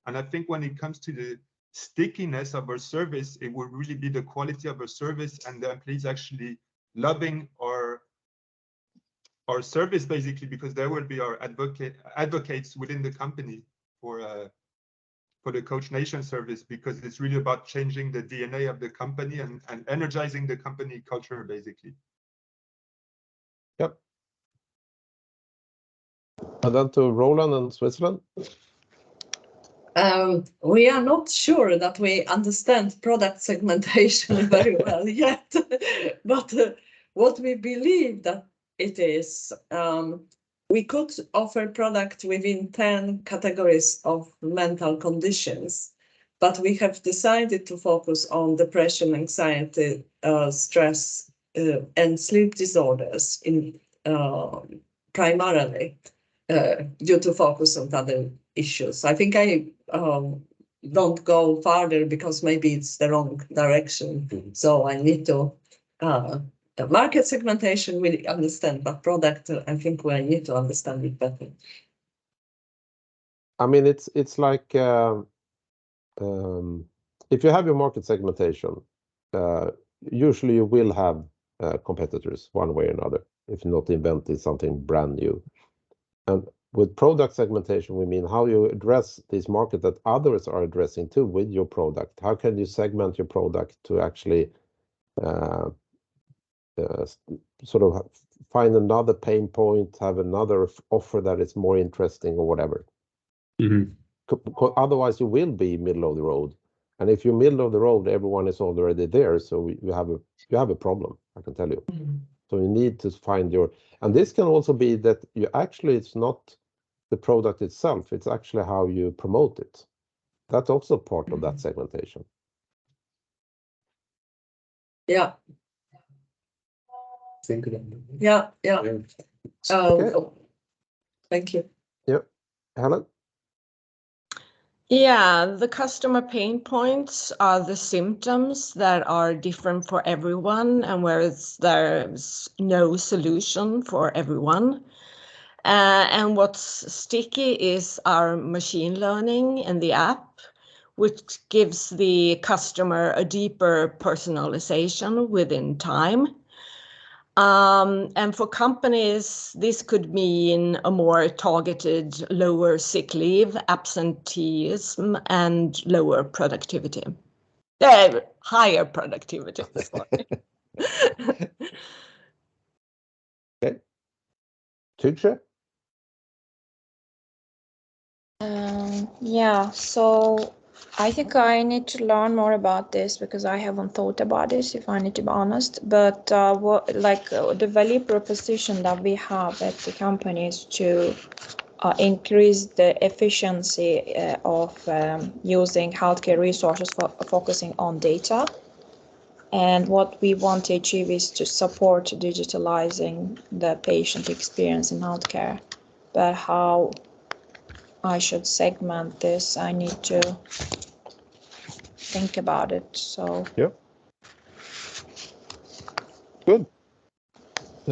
And I think when it comes to the stickiness of our service, it will really be the quality of our service and the employees actually loving our service, basically, because there will be our advocates within the company for the Coach Nation service, because it's really about changing the DNA of the company and energizing the company culture, basically. Yep. And then to Roland in Switzerland. We are not sure that we understand product segmentation very well yet, but what we believe that it is, we could offer product within 10 categories of mental conditions, but we have decided to focus on depression, anxiety, stress, and sleep disorders in primarily due to focus on other issues. I think I don't go farther because maybe it's the wrong direction. So I need to market segmentation we understand, but product I think we need to understand it better. I mean, it's like if you have your market segmentation, usually you will have competitors one way or another, if not invented something brand new. And with product segmentation, we mean how you address this market that others are addressing too with your product. How can you segment your product to actually sort of find another pain point, have another offer that is more interesting or whatever. Otherwise, you will be middle of the road. And if you're middle of the road, everyone is already there. So you have a problem, I can tell you. So you need to find your, and this can also be that you actually, it's not the product itself, it's actually how you promote it. That's also part of that segmentation. Yeah. Think about it. Yeah. Okay. Thank you. Yep. Helen? Yeah, the customer pain points are the symptoms that are different for everyone and where there's no solution for everyone. And what's sticky is our machine learning in the app, which gives the customer a deeper personalization within time. And for companies, this could mean a more targeted, lower sick leave, absenteeism, and lower productivity. Higher productivity, sorry. Okay. Tuche? Yeah, so I think I need to learn more about this because I haven't thought about this, if I need to be honest. But the value proposition that we have at the company is to increase the efficiency of using healthcare resources for focusing on data. And what we want to achieve is to support digitalizing the patient experience in healthcare. But how I should segment this, I need to think about it. So yeah, good.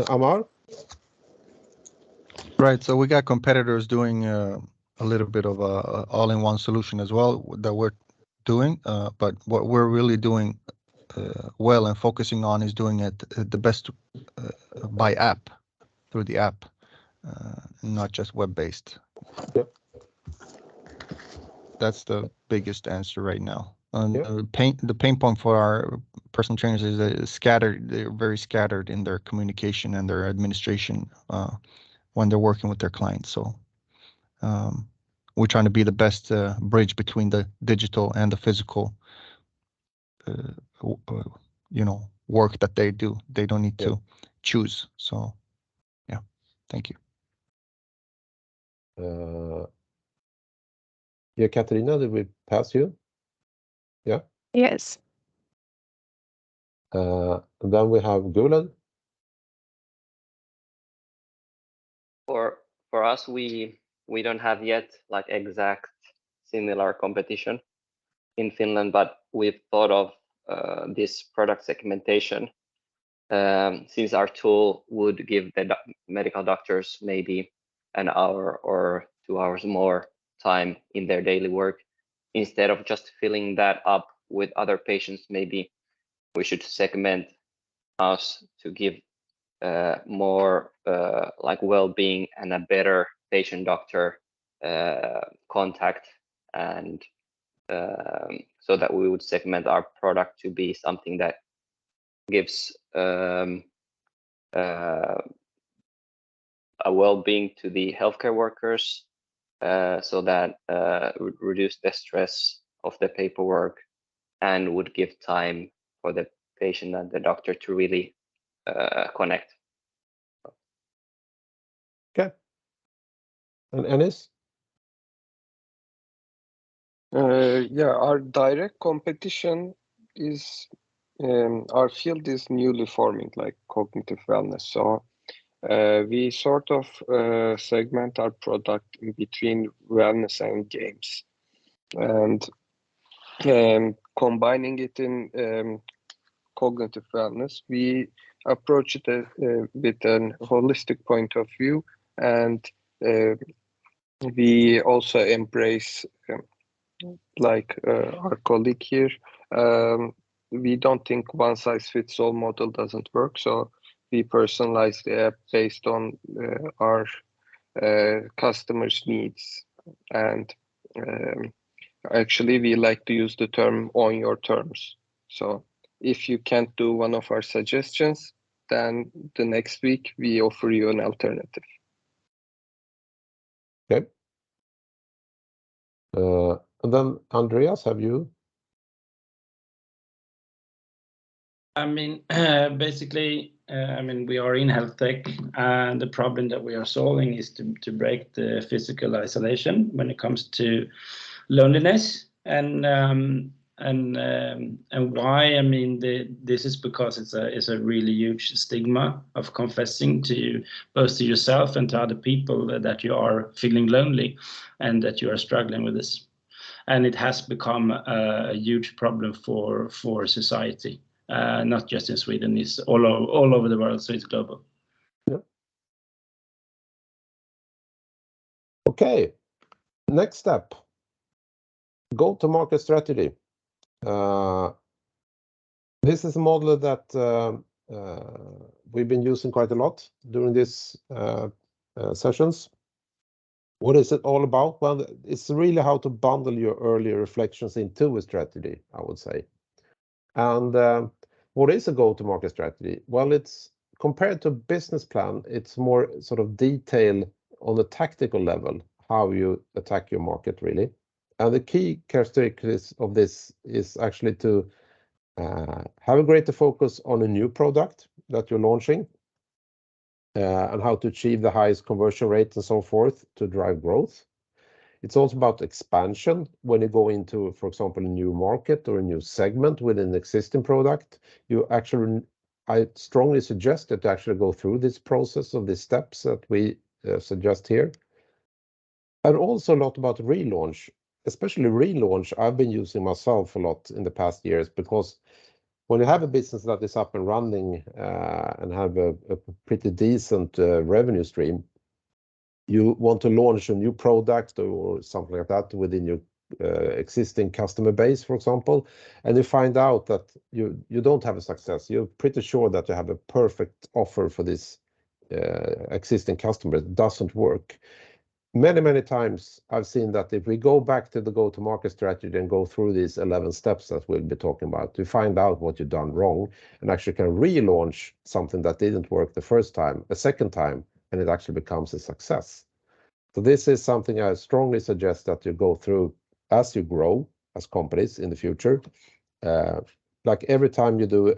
Amar? Right. So we got competitors doing a little bit of a all-in-one solution as well that we're doing. But what we're really doing well and focusing on is doing it the best by app, through the app, not just web-based. Yep. That's the biggest answer right now. Yep. The pain point for our personal trainers is that it's scattered. They're very scattered in their communication and their administration when they're working with their clients. So we're trying to be the best bridge between the digital and the physical, work that they do. They don't need to choose. So, yeah, thank you. Yeah, Katarina, did we pass you? Yeah. Yes. Then we have Gulen. For us, we don't have yet like exact similar competition in Finland, but we've thought of this product segmentation since our tool would give the medical doctors maybe an hour or 2 hours more time in their daily work. Instead of just filling that up with other patients, maybe we should segment us to give more like well-being and a better patient-doctor contact, and so that we would segment our product to be something that gives a well-being to the healthcare workers, so that would reduce the stress of the paperwork and would give time for the patient and the doctor to really connect. Okay. And Ennis? Yeah, our direct competition is our field is newly forming, like cognitive wellness. So we sort of segment our product in between wellness and games, and combining it in cognitive wellness, we approach it with an holistic point of view, and we also embrace like our colleague here, we don't think one size fits all model doesn't work. So we personalize the app based on our customers' needs. And actually, we like to use the term on your terms. So if you can't do one of our suggestions, then the next week we offer you an alternative. Okay. And then Andreas, have you? I mean, basically, I mean, we are in health tech, and the problem that we are solving is to break the physical isolation when it comes to loneliness. And why? I mean, this is because it's a really huge stigma of confessing to both to yourself and to other people that you are feeling lonely and that you are struggling with this. And it has become a huge problem for society. Not just in Sweden, it's all over the world, so it's global. Yeah. Okay, next step, go-to-market strategy. This is a model that we've been using quite a lot during these sessions. What is it all about? Well, it's really how to bundle your earlier reflections into a strategy, I would say. And what is a go-to-market strategy? Well, it's compared to a business plan, it's more sort of detail on the tactical level, how you attack your market, really. And the key characteristics of this is actually to have a greater focus on a new product that you're launching, and how to achieve the highest conversion rate and so forth to drive growth. It's also about expansion when you go into, for example, a new market or a new segment within an existing product. I strongly suggest that you actually go through this process of these steps that we suggest here. And also a lot about relaunch, especially relaunch. I've been using myself a lot in the past years, because when you have a business that is up and running and have a pretty decent revenue stream, you want to launch a new product or something like that within your existing customer base, for example, and you find out that you don't have a success. You're pretty sure that you have a perfect offer for this existing customer. It doesn't work. Many times I've seen that if we go back to the go-to-market strategy and go through these 11 steps that we'll be talking about, to find out what you've done wrong and actually can relaunch something that didn't work the first time, a second time, and it actually becomes a success. So this is something I strongly suggest that you go through as you grow as companies in the future. Like every time you do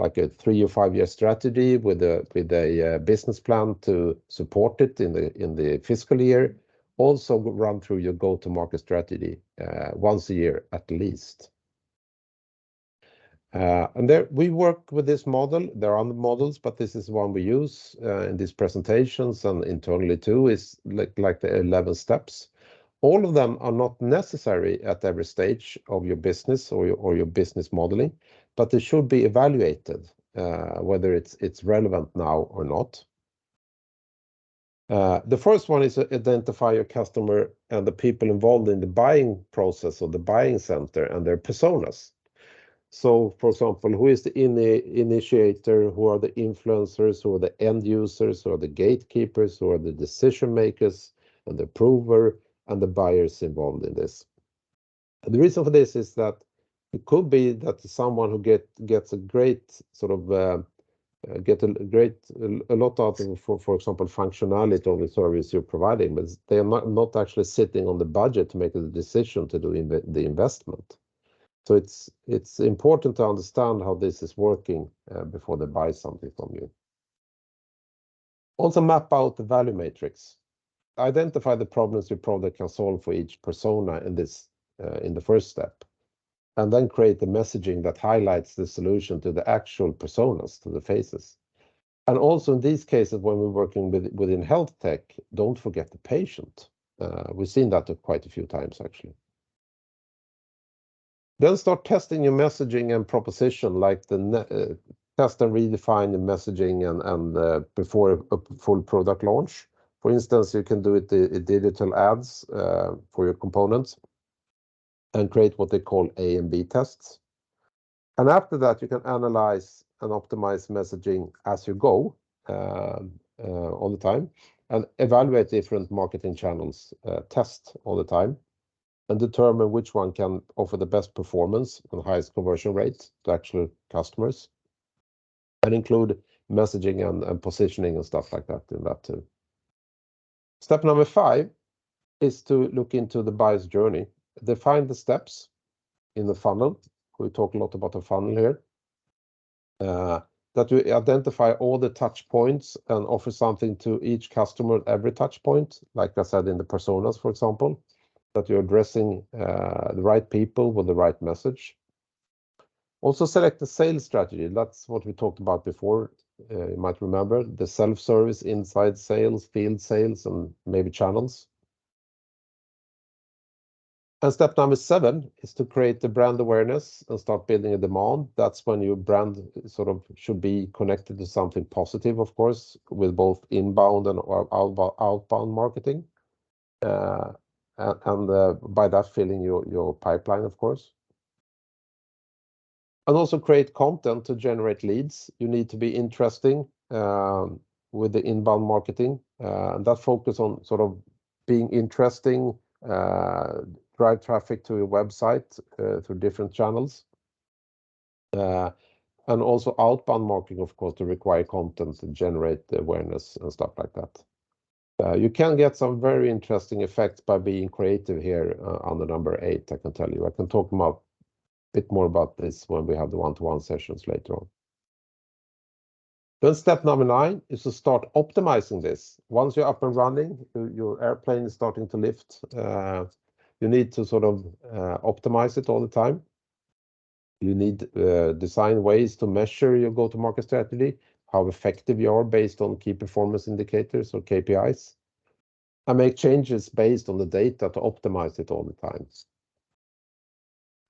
like a 3 or 5 year strategy with a business plan to support it in the fiscal year, also run through your go-to-market strategy once a year at least. And there we work with this model. There are other models, but this is one we use in these presentations and internally too, is like the 11 steps. All of them are not necessary at every stage of your business or your business modeling, but they should be evaluated whether it's relevant now or not. The first one is to identify your customer and the people involved in the buying process or the buying center and their personas. So, for example, who is the initiator, who are the influencers, who are the end users, who are the gatekeepers, who are the decision makers, and the approver, and the buyers involved in this. And the reason for this is that it could be that someone who gets a great sort of a lot out of, for example, functionality of the service you're providing, but they are not actually sitting on the budget to make a decision to do the investment. So it's important to understand how this is working before they buy something from you. Also map out the value matrix. Identify the problems your product can solve for each persona in this in the first step, and then create the messaging that highlights the solution to the actual personas, to the faces. And also in these cases, when we're working within health tech, don't forget the patient. We've seen that quite a few times actually. Then start testing your messaging and proposition, like the test and redefine the messaging and before a full product launch. For instance, you can do it digital ads for your components and create what they call A and B tests. And after that, you can analyze and optimize messaging as you go all the time. and evaluate different marketing channels, test all the time, and determine which one can offer the best performance and highest conversion rate to actual customers, and include messaging and positioning and stuff like that in that too. Step number 5 is to look into the buyer's journey. Define the steps in the funnel. We talk a lot about the funnel here. That you identify all the touch points and offer something to each customer at every touch point, like I said in the personas, for example, that you're addressing the right people with the right message. Also select the sales strategy. That's what we talked about before. You might remember the self-service, inside sales, field sales, and maybe channels. And step number 7 is to create the brand awareness and start building a demand. That's when your brand sort of should be connected to something positive, of course, with both inbound and outbound marketing. And by that filling your pipeline, of course. And also create content to generate leads. You need to be interesting with the inbound marketing. And that focus on sort of being interesting, drive traffic to your website through different channels. And also outbound marketing, of course, to require content to generate the awareness and stuff like that. You can get some very interesting effects by being creative here on the number 8, I can tell you. I can talk about a bit more about this when we have the one-to-one sessions later on. Then step number 9 is to start optimizing this. Once you're up and running, your airplane is starting to lift. You need to sort of optimize it all the time. You need design ways to measure your go-to-market strategy, how effective you are based on key performance indicators or KPIs, and make changes based on the data to optimize it all the time.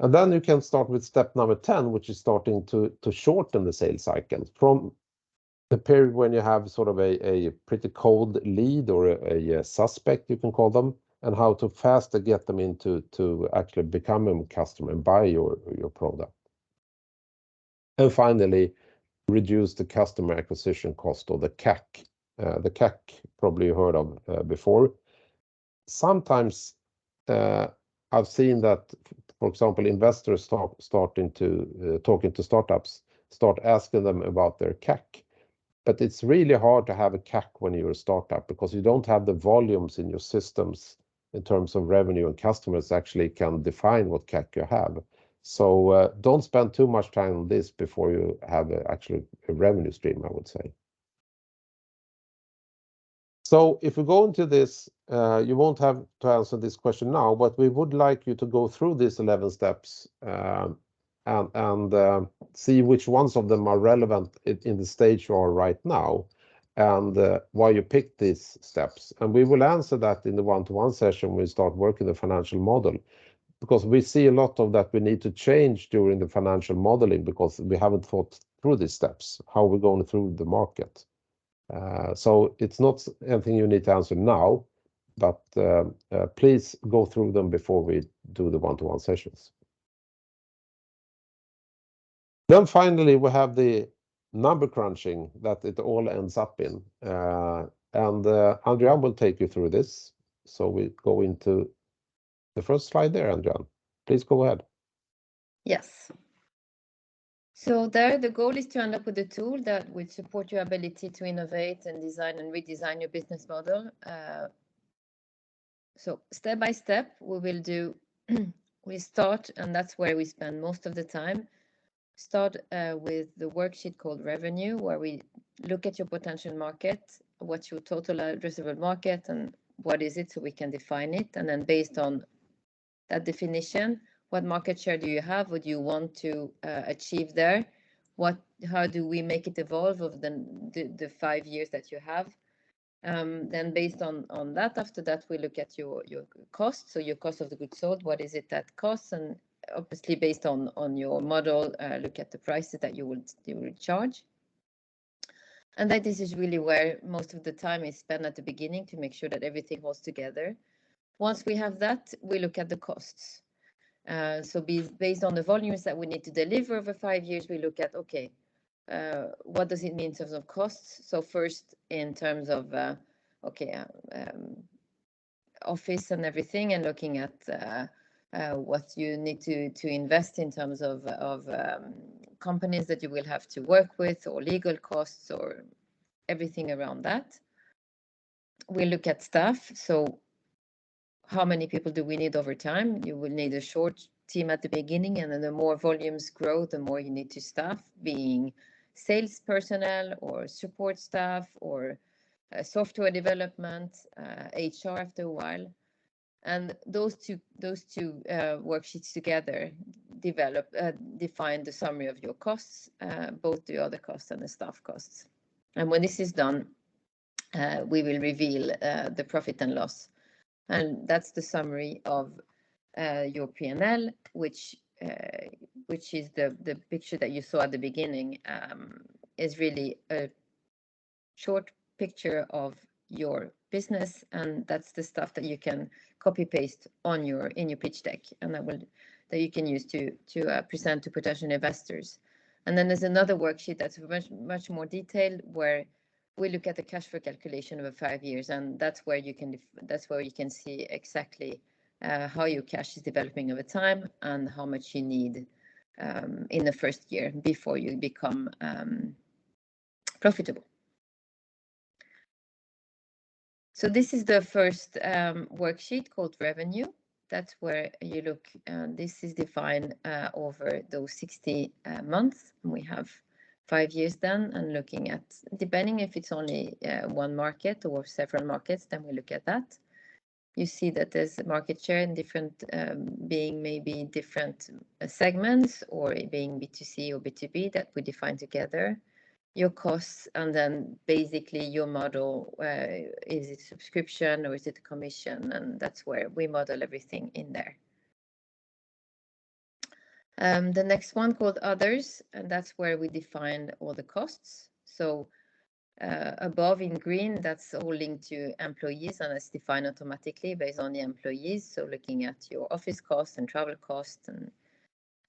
And then you can start with step number 10, which is starting to shorten the sales cycle from the period when you have sort of a pretty cold lead or a suspect, you can call them, and how to faster get them into actually become a customer and buy your product. And finally, reduce the customer acquisition cost, or the CAC. The CAC, probably you heard of before. Sometimes I've seen that, for example, investors starting to talking to startups, start asking them about their CAC. But it's really hard to have a CAC when you're a startup, because you don't have the volumes in your systems in terms of revenue, and customers actually can define what CAC you have. So don't spend too much time on this before you have actually a revenue stream, I would say. So if we go into this, you won't have to answer this question now, but we would like you to go through these 11 steps and see which ones of them are relevant in the stage you are right now, and why you picked these steps. And we will answer that in the one-to-one session when we start working the financial model, because we see a lot of that we need to change during the financial modeling, because we haven't thought through these steps, how we're going through the market. So it's not anything you need to answer now, but please go through them before we do the one-to-one sessions. Then finally, we have the number crunching that it all ends up in. And Andrea will take you through this. So we go into the first slide there, Andrea. Please go ahead. Yes. So there, the goal is to end up with a tool that will support your ability to innovate and design and redesign your business model. So step by step, we start, and that's where we spend most of the time. Start with the worksheet called revenue, where we look at your potential market, what's your total addressable market, and what is it, so we can define it. And then based on that definition, what market share do you have? What do you want to achieve there? How do we make it evolve over the 5 years that you have? Then based on that, after that, we look at your cost. So your cost of the goods sold, what is it that costs? And obviously based on your model, look at the prices that you will charge. And that this is really where most of the time is spent at the beginning, to make sure that everything holds together. Once we have that, we look at the costs. So based on the volumes that we need to deliver over 5 years, we look at, okay, what does it mean in terms of costs? So first, in terms of okay, office and everything, and looking at what you need to invest in terms of companies that you will have to work with, or legal costs, or everything around that. We look at staff. So how many people do we need over time? You will need a short team at the beginning, and then the more volumes grow, the more you need to staff, being sales personnel or support staff or software development, HR after a while. And those two worksheets together define the summary of your costs, both the other costs and the staff costs. And when this is done, we will reveal the profit and loss. And that's the summary of your P&L, which is the picture that you saw at the beginning, is really a short picture of your business, and that's the stuff that you can copy paste in your pitch deck, and that you can use to present to potential investors. And then there's another worksheet that's much more detailed, where we look at the cash flow calculation over 5 years, and that's where you can see exactly how your cash is developing over time and how much you need in the first year before you become profitable. So this is the first worksheet called revenue. That's where you look, this is defined over those 60 months. And we have 5 years then, and looking at, depending if it's only one market or several markets, then we look at that. You see that there's a market share in different, being maybe different segments, or being B2C or B2B that we define together. Your costs, and then basically your model, is it subscription or is it commission? And that's where we model everything in there. The next one called others, and that's where we define all the costs. So above in green, that's all linked to employees, and it's defined automatically based on the employees. So looking at your office costs and travel costs and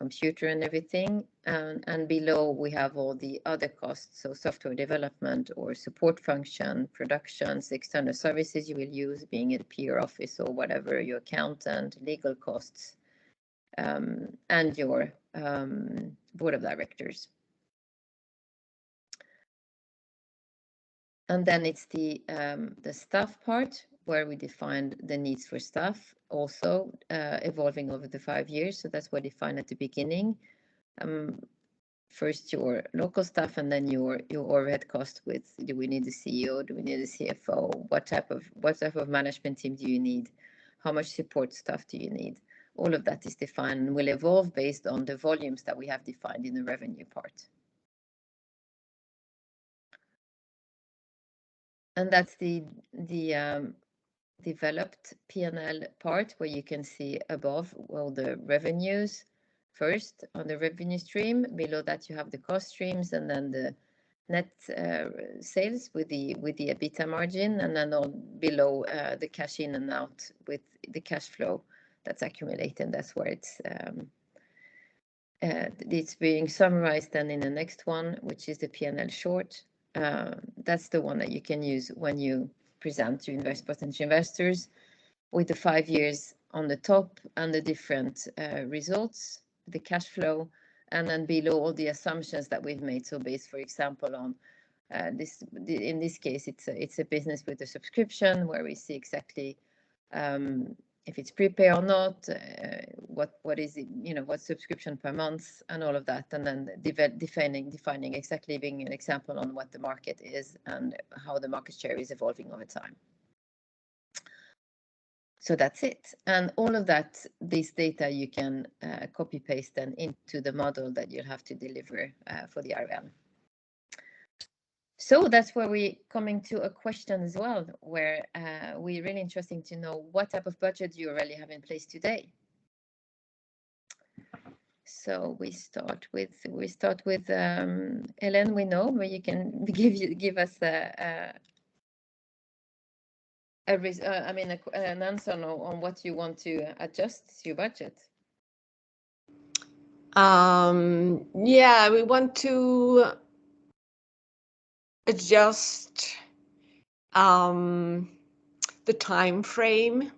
computer and everything, and below we have all the other costs, so software development or support function, productions, external services you will use, being it a peer office or whatever, your accountant, legal costs, and your board of directors. And then it's the staff part, where we defined the needs for staff, also evolving over the 5 years. So that's what we defined at the beginning. First your local staff, and then your overhead cost with, do we need a CEO? Do we need a CFO? What type of management team do you need? How much support staff do you need? All of that is defined and will evolve based on the volumes that we have defined in the revenue part. And that's the developed P&L part, where you can see above all the revenues first on the revenue stream. Below that you have the cost streams, and then the net sales with the EBITDA margin, and then below the cash in and out with the cash flow that's accumulated. That's where it's being summarized then in the next one, which is the P&L short. That's the one that you can use when you present to potential investors, with the 5 years on the top and the different results, the cash flow, and then below all the assumptions that we've made. So based, for example, on in this case, it's a business with a subscription, where we see exactly if it's prepay or not, what is it, what subscription per month, and all of that, and then defining exactly, being an example on what the market is and how the market share is evolving over time. So that's it, and all of that, this data you can copy paste then into the model that you'll have to deliver for the RL. So that's where we're coming to a question as well, where we're really interesting to know what type of budget do you already have in place today. So we start with Ellen. We know, but you can give us an answer on what you want to adjust to your budget. Yeah, we want to adjust the time frame.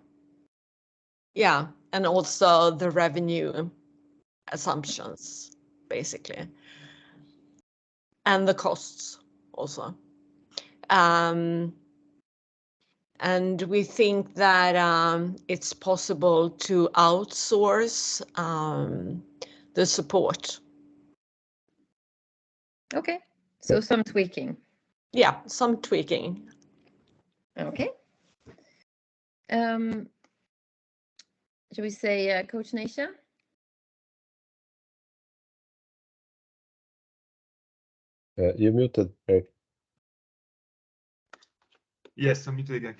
Yeah, and also the revenue assumptions, basically, and the costs also. And we think that it's possible to outsource the support. Okay, so some tweaking. Yeah, some tweaking. Okay. Should we say Coach Nasia? You muted, Eric. Yes, I'm muted again.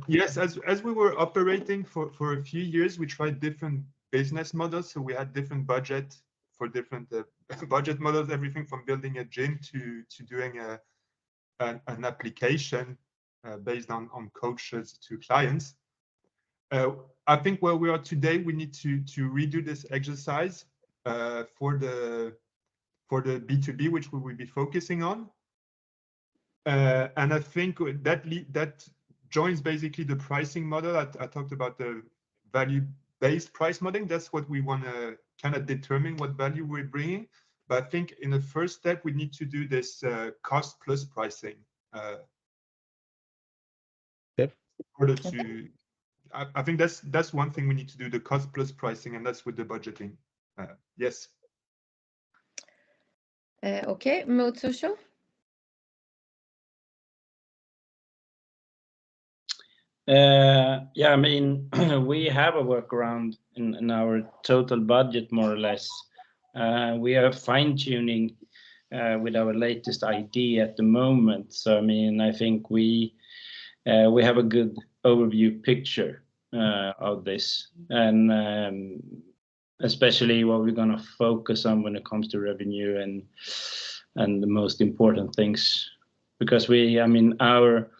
Yes, as we were operating for a few years, we tried different business models. So we had different budget for different budget models, everything from building a gym to doing an application based on coaches to clients. I think where we are today, we need to redo this exercise for the B2B, which we will be focusing on. And I think that joins basically the pricing model. I talked about the value-based price modeling. That's what we want to kind of determine what value we're bringing. But I think in the first step, we need to do this cost plus pricing. Yep. In order to, I think that's one thing we need to do, the cost plus pricing, and that's with the budgeting. Yes. Okay, Mode Social. Yeah, I mean, we have a workaround in our total budget, more or less. We are fine-tuning with our latest idea at the moment. So, I mean, I think we have a good overview picture of this, and especially what we're going to focus on when it comes to revenue and the most important things, because I mean, our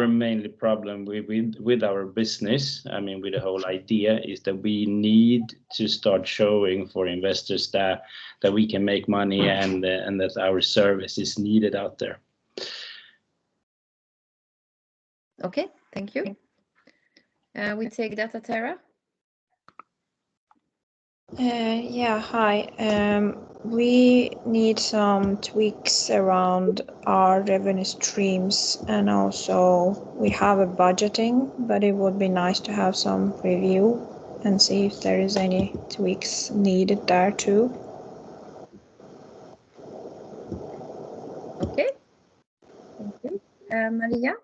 mainly problem with our business, I mean, with the whole idea, is that we need to start showing for investors that we can make money and that our service is needed out there. Okay, thank you. We take Data Terra. Yeah, hi. We need some tweaks around our revenue streams, and also we have a budgeting, but it would be nice to have some review and see if there is any tweaks needed there too. Okay, thank you. Maria?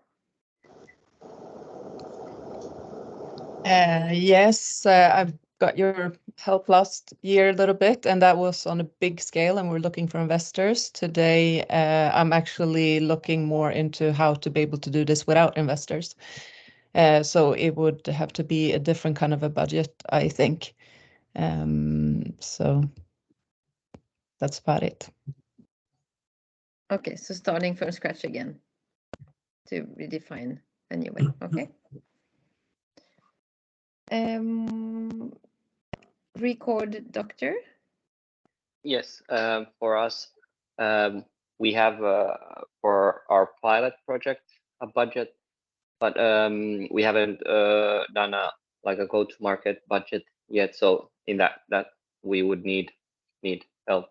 Yes, I've got your help last year a little bit, and that was on a big scale, and we're looking for investors. Today, I'm actually looking more into how to be able to do this without investors. So it would have to be a different kind of a budget, I think. So that's about it. Okay, so starting from scratch again to redefine a new way. Okay. Record Doctor. Yes, for us, we have for our pilot project a budget, but we haven't done a go-to-market budget yet. So in that we would need help.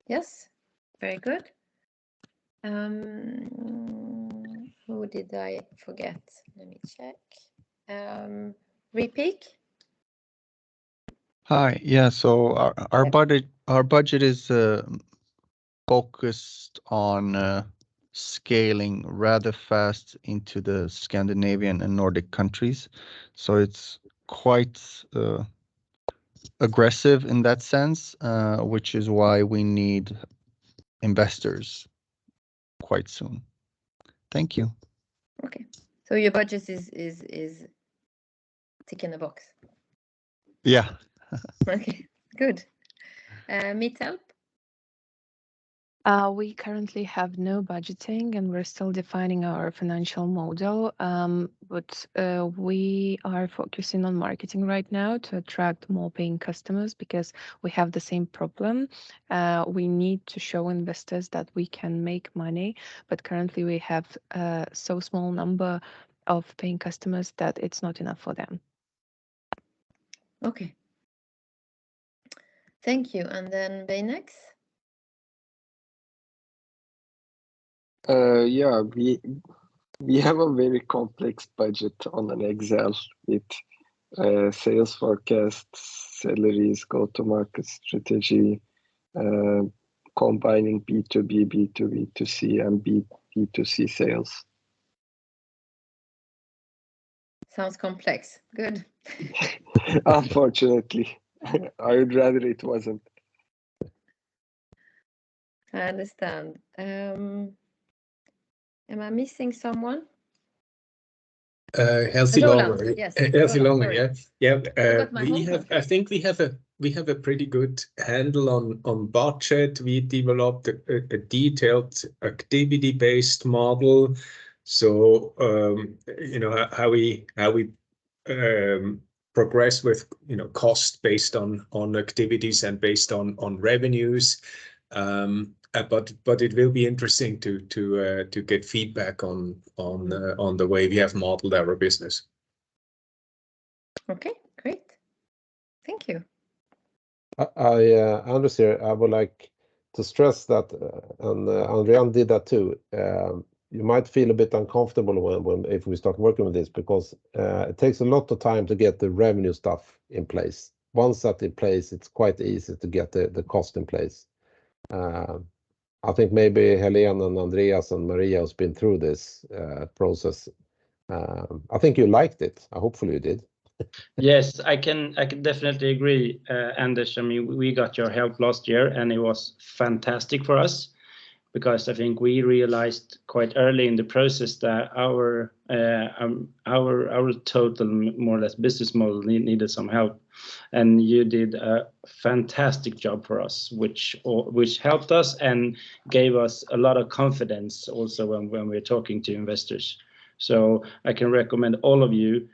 Yes, very good. Who did I forget? Let me check. Repeat. Hi. Yeah. So our budget is focused on scaling rather fast into the Scandinavian and Nordic countries. So it's quite aggressive in that sense, which is why we need investors quite soon. Thank you. Okay, so your budget is ticking the box. Yeah. Okay, good. Meet help. We currently have no budgeting and we're still defining our financial model, but we are focusing on marketing right now to attract more paying customers because we have the same problem. We need to show investors that we can make money, but currently we have so small number of paying customers that it's not enough for them. Okay. Thank you. And then Baynex? Yeah, we have a very complex budget on an Excel with sales forecasts, salaries, go-to-market strategy, combining B2B, B2B2C, and B2C sales. Sounds complex. Good. Unfortunately, I would rather it wasn't. I understand. Am I missing someone? Healthy Roland, longer, yes, healthy Roland, longer, sorry. yeah. Forgot my We home have. country. I think we have a pretty good handle on budget. We developed a detailed activity-based model. So you know how we progress with cost based on activities and based on revenues. But it will be interesting to get feedback on the way we have modeled our business. Okay, great. Thank you. Anders here, I would like to stress that, and Andrian did that too. You might feel a bit uncomfortable if we start working with this because it takes a lot of time to get the revenue stuff in place. Once that in place, it's quite easy to get the cost in place. I think maybe Helene and Andreas and Maria has been through this process. I think you liked it. Hopefully you did. Yes, I can definitely agree, Anders. I mean, we got your help last year, and it was fantastic for us because I think we realized quite early in the process that our total more or less business model needed some help, and you did a fantastic job for us, which helped us and gave us a lot of confidence also when we're talking to investors. So I can recommend all of you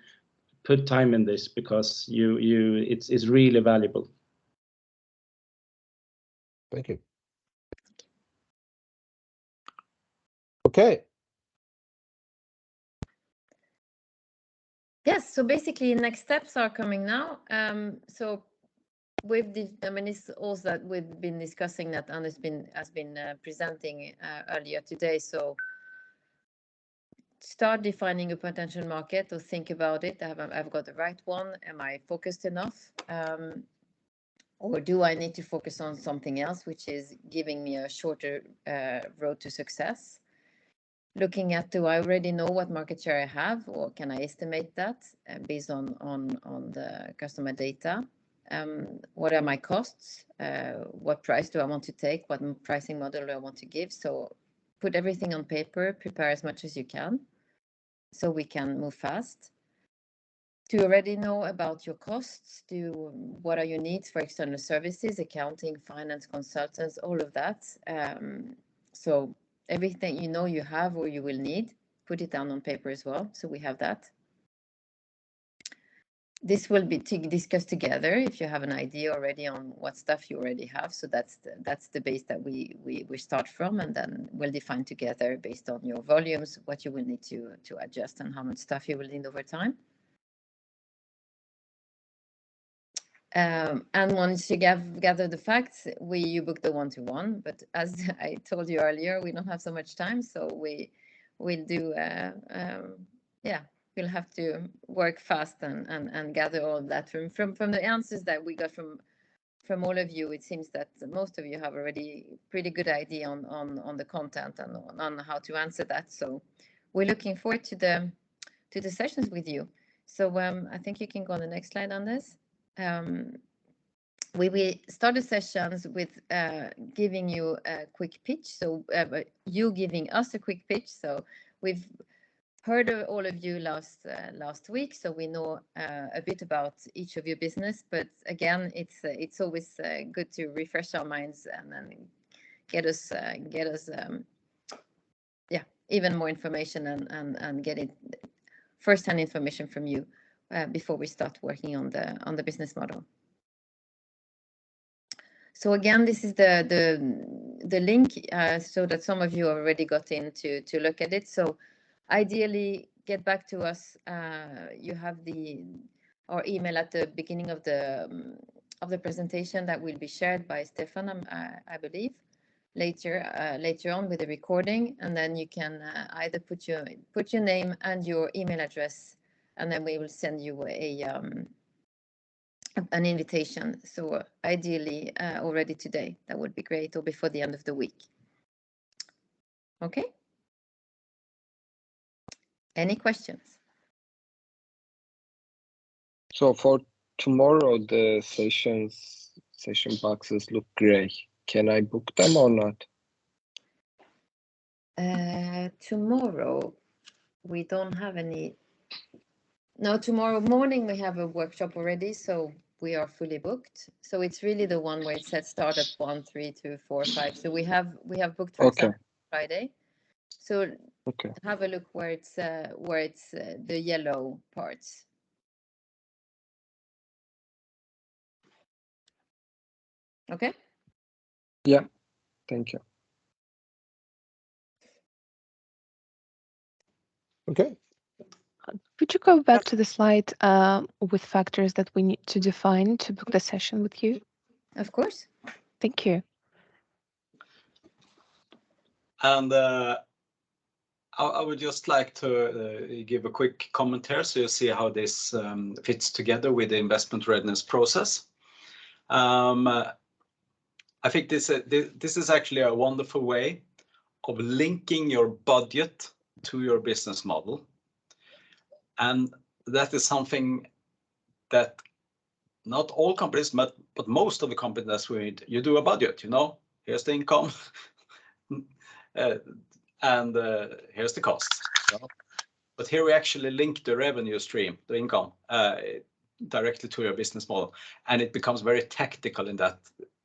put time in this because it's really valuable. Thank you. Okay. Yes, so basically next steps are coming now. So with the, I mean, it's also that we've been discussing that Anders has been presenting earlier today. So start defining a potential market or think about it. I've got the right one. Am I focused enough? Or do I need to focus on something else, which is giving me a shorter road to success? Looking at, do I already know what market share I have, or can I estimate that based on the customer data? What are my costs? What price do I want to take? What pricing model do I want to give? So put everything on paper, prepare as much as you can so we can move fast. Do you already know about your costs? What are your needs for external services, accounting, finance, consultants, all of that? So everything you know you have or you will need, put it down on paper as well. So we have that. This will be discussed together if you have an idea already on what stuff you already have. So that's the base that we start from, and then we'll define together based on your volumes what you will need to adjust and how much stuff you will need over time. And once you gather the facts, you book the one-to-one. But as I told you earlier, we don't have so much time, so we'll do we'll have to work fast and gather all of that from the answers that we got from all of you. It seems that most of you have already pretty good idea on the content and on how to answer that. So we're looking forward to the sessions with you. So I think you can go on the next slide on this. We will start the sessions with giving you a quick pitch. So you giving us a quick pitch. So we've heard of all of you last week, so we know a bit about each of your business. But again, it's always good to refresh our minds and then get us even more information and get it first-hand information from you before we start working on the business model. So again, this is the link so that some of you already got in to look at it. So ideally, get back to us. You have our email at the beginning of the presentation that will be shared by Stefan, I believe, later on with the recording, and then you can either put your name and your email address, and then we will send you an invitation. So ideally already today, that would be great, or before the end of the week. Okay. Any questions? So for tomorrow, the session boxes look gray. Can I book them or not? Tomorrow we don't have any. No, tomorrow morning we have a workshop already, so we are fully booked. So it's really the one where it says start at 1, 3, 2, 4, 5. So we have booked, for example, Friday. So have a look where it's the yellow parts. Okay. Yeah. Thank you. Okay. Would you go back to the slide with factors that we need to define to book the session with you? Of course. Thank you. And I would just like to give a quick comment here so you see how this fits together with the investment readiness process. I think this is actually a wonderful way of linking your budget to your business model. And that is something that not all companies, but most of the companies you do a budget, here's the income and here's the cost. But here we actually link the revenue stream, the income, directly to your business model. And it becomes very tactical in that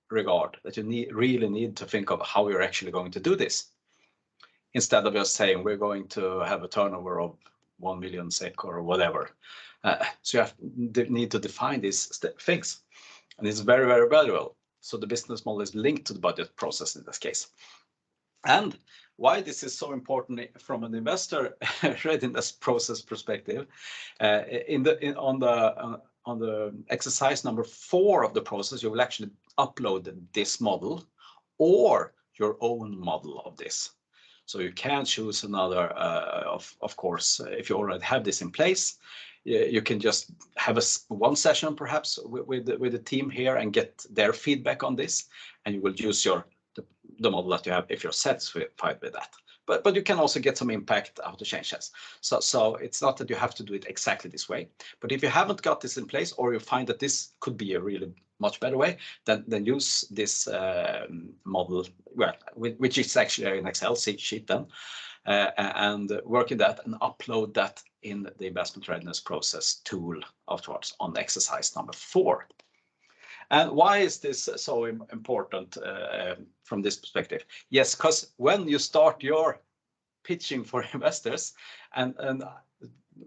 regard, that you really need to think of how you're actually going to do this. Instead of just saying we're going to have a turnover of 1 million SEK or whatever. So you need to define these things. And it's very, very valuable. So the business model is linked to the budget process in this case. And why this is so important from an investor readiness process perspective, on the exercise number 4 of the process, you will actually upload this model or your own model of this. So you can choose another, of course, if you already have this in place, you can just have one session perhaps with the team here and get their feedback on this, and you will use the model that you have if you're satisfied with that. But you can also get some impact how to change this. So it's not that you have to do it exactly this way. But if you haven't got this in place, or you find that this could be a really much better way, then use this model, which is actually an Excel sheet then, and work in that and upload that in the investment readiness process tool afterwards on exercise number 4. And why is this so important from this perspective? Yes, because when you start your pitching for investors, and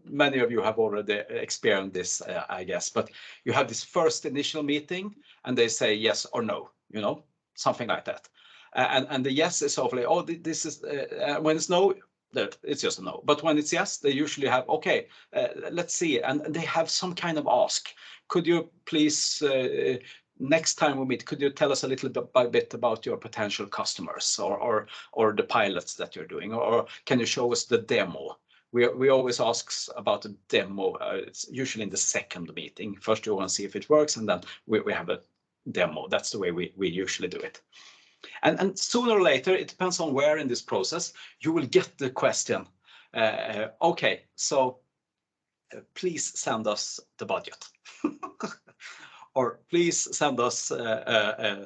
many of you have already experienced this, I guess, but you have this first initial meeting and they say yes or no, something like that. And the yes is hopefully, oh, this is, when it's no, it's just a no. But when it's yes, they usually have, okay, let's see. And they have some kind of ask. Could you please, next time we meet, could you tell us a little bit about your potential customers or the pilots that you're doing? Or can you show us the demo? We always ask about the demo. It's usually in the second meeting. First, you want to see if it works, and then we have a demo. That's the way we usually do it. And sooner or later, it depends on where in this process, you will get the question, okay, so please send us the budget. Or please send us the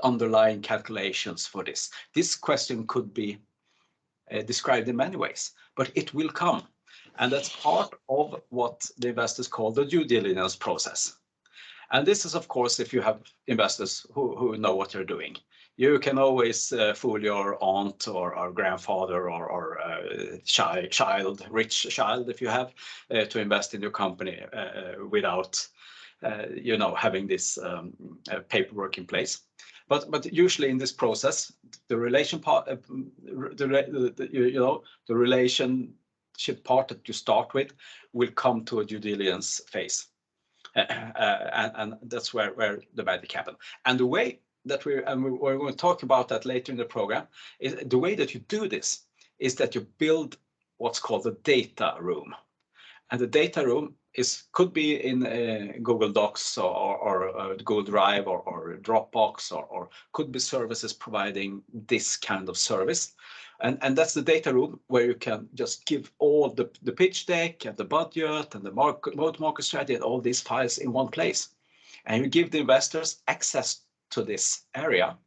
underlying calculations for this. This question could be described in many ways, but it will come. And that's part of what the investors call the due diligence process. And this is, of course, if you have investors who know what they're doing. You can always fool your aunt or grandfather or child, rich child, if you have, to invest in your company without, having this paperwork in place. But usually in this process, the relation part, the relationship part that you start with will come to a due diligence phase. And that's where the magic happens. And the way that we're going to talk about that later in the program, is the way that you do this is that you build what's called the data room. And the data room could be in Google Docs or Google Drive or Dropbox, or could be services providing this kind of service. And that's the data room where you can just give all the pitch deck and the budget and the market strategy and all these files in one place. And you give the investors access to this area,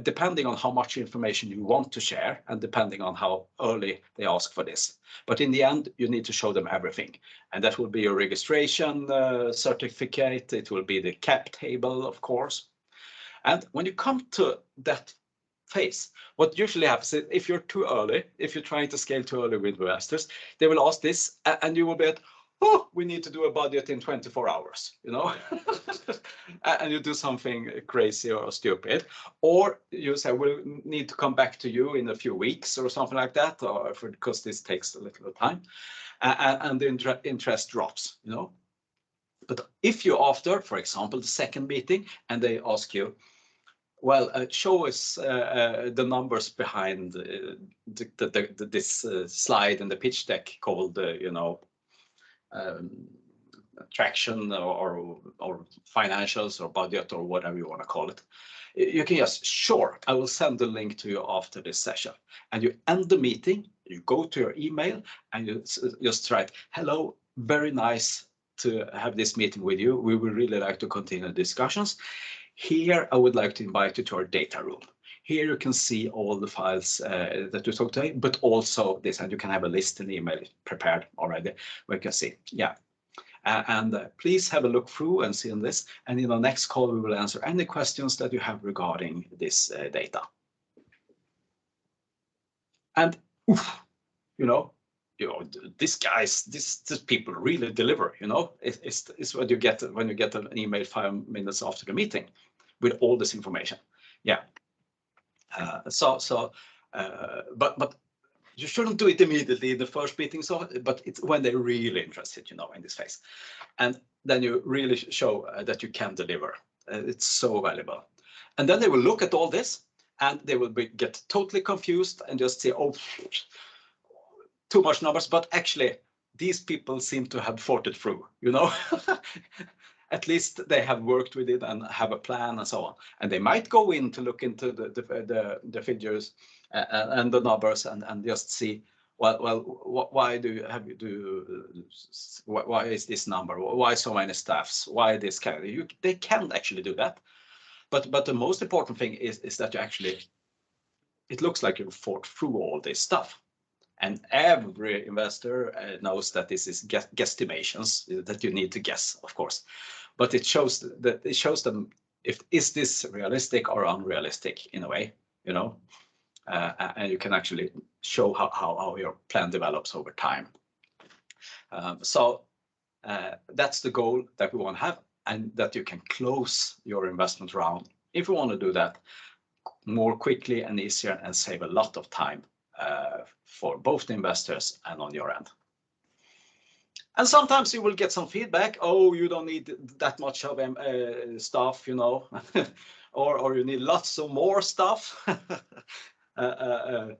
depending on how much information you want to share and depending on how early they ask for this. But in the end, you need to show them everything. And that will be your registration certificate. It will be the cap table, of course. And when you come to that phase, what usually happens is if you're too early, if you're trying to scale too early with investors, they will ask this and you will be at, oh, we need to do a budget in 24 hours, and you do something crazy or stupid, or you say, we'll need to come back to you in a few weeks or something like that, or because this takes a little time, and the interest drops, But if you after, for example, the second meeting, and they ask you, well, show us the numbers behind this slide in the pitch deck called, traction or financials or budget or whatever you want to call it. You can just, sure, I will send the link to you after this session. And you end the meeting, you go to your email and you just write, hello, very nice to have this meeting with you. We would really like to continue discussions. Here, I would like to invite you to our data room. Here you can see all the files that you talked today, but also this, and you can have a list in the email prepared already, where you can see, yeah. And please have a look through and see on this. And in our next call, we will answer any questions that you have regarding this data. And these people really deliver. It's what you get when you get an email 5 minutes after the meeting with all this information. Yeah. But you shouldn't do it immediately in the first meeting. But it's when they're really interested, in this phase, and then you really show that you can deliver. It's so valuable. And then they will look at all this, and they will get totally confused and just say, "Oh, too much numbers." But actually, these people seem to have thought it through. At least they have worked with it and have a plan and so on. And they might go in to look into the figures and the numbers and just see, why is this number? Why so many staffs? Why this kind? They can actually do that. But the most important thing is that you actually, it looks like you've thought through all this stuff. And every investor knows that this is guesstimations, that you need to guess, of course. But it shows them is this realistic or unrealistic in a way, and you can actually show how your plan develops over time. So that's the goal that we want to have, and that you can close your investment round, if you want to do that, more quickly and easier and save a lot of time for both the investors and on your end. And sometimes you will get some feedback. Oh, you don't need that much of stuff, or you need lots of more stuff, and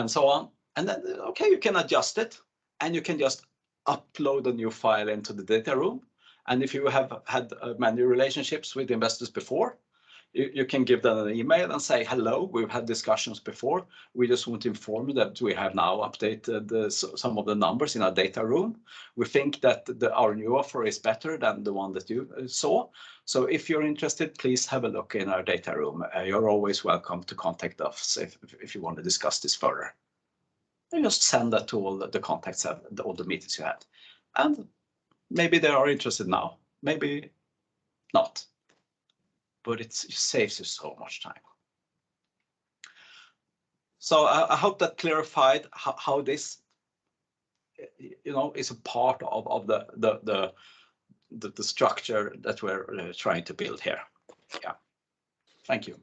so on. And then, okay, you can adjust it, and you can just upload a new file into the data room. And if you have had many relationships with investors before, you can give them an email and say, hello, we've had discussions before. We just want to inform you that we have now updated some of the numbers in our data room. We think that our new offer is better than the one that you saw. So if you're interested, please have a look in our data room. You're always welcome to contact us if you want to discuss this further. And just send that to all the contacts at all the meetings you had. And maybe they are interested now. maybe not, but it saves you so much time. So I hope that clarified how this, is a part of the structure that we're trying to build here. Yeah, thank you.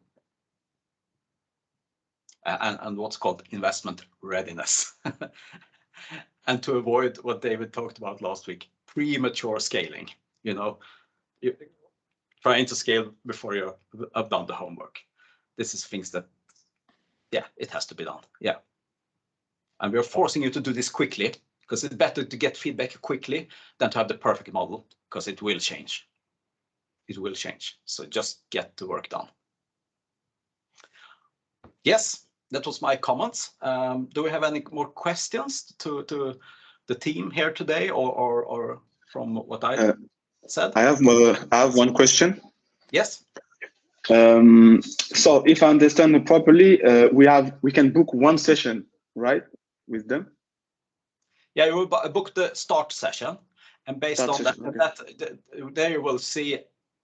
And what's called investment readiness. And to avoid what David talked about last week, premature scaling, you're trying to scale before you have done the homework. This is things that, it has to be done. Yeah. And we're forcing you to do this quickly, because it's better to get feedback quickly than to have the perfect model, because it will change. It will change. So just get the work done. Yes, that was my comments. Do we have any more questions to the team here today, or from what I said? I have one question. Yes. So if I understand it properly, we can book one session, right, with them? Yeah, you will book the start session, and based on that, there you will see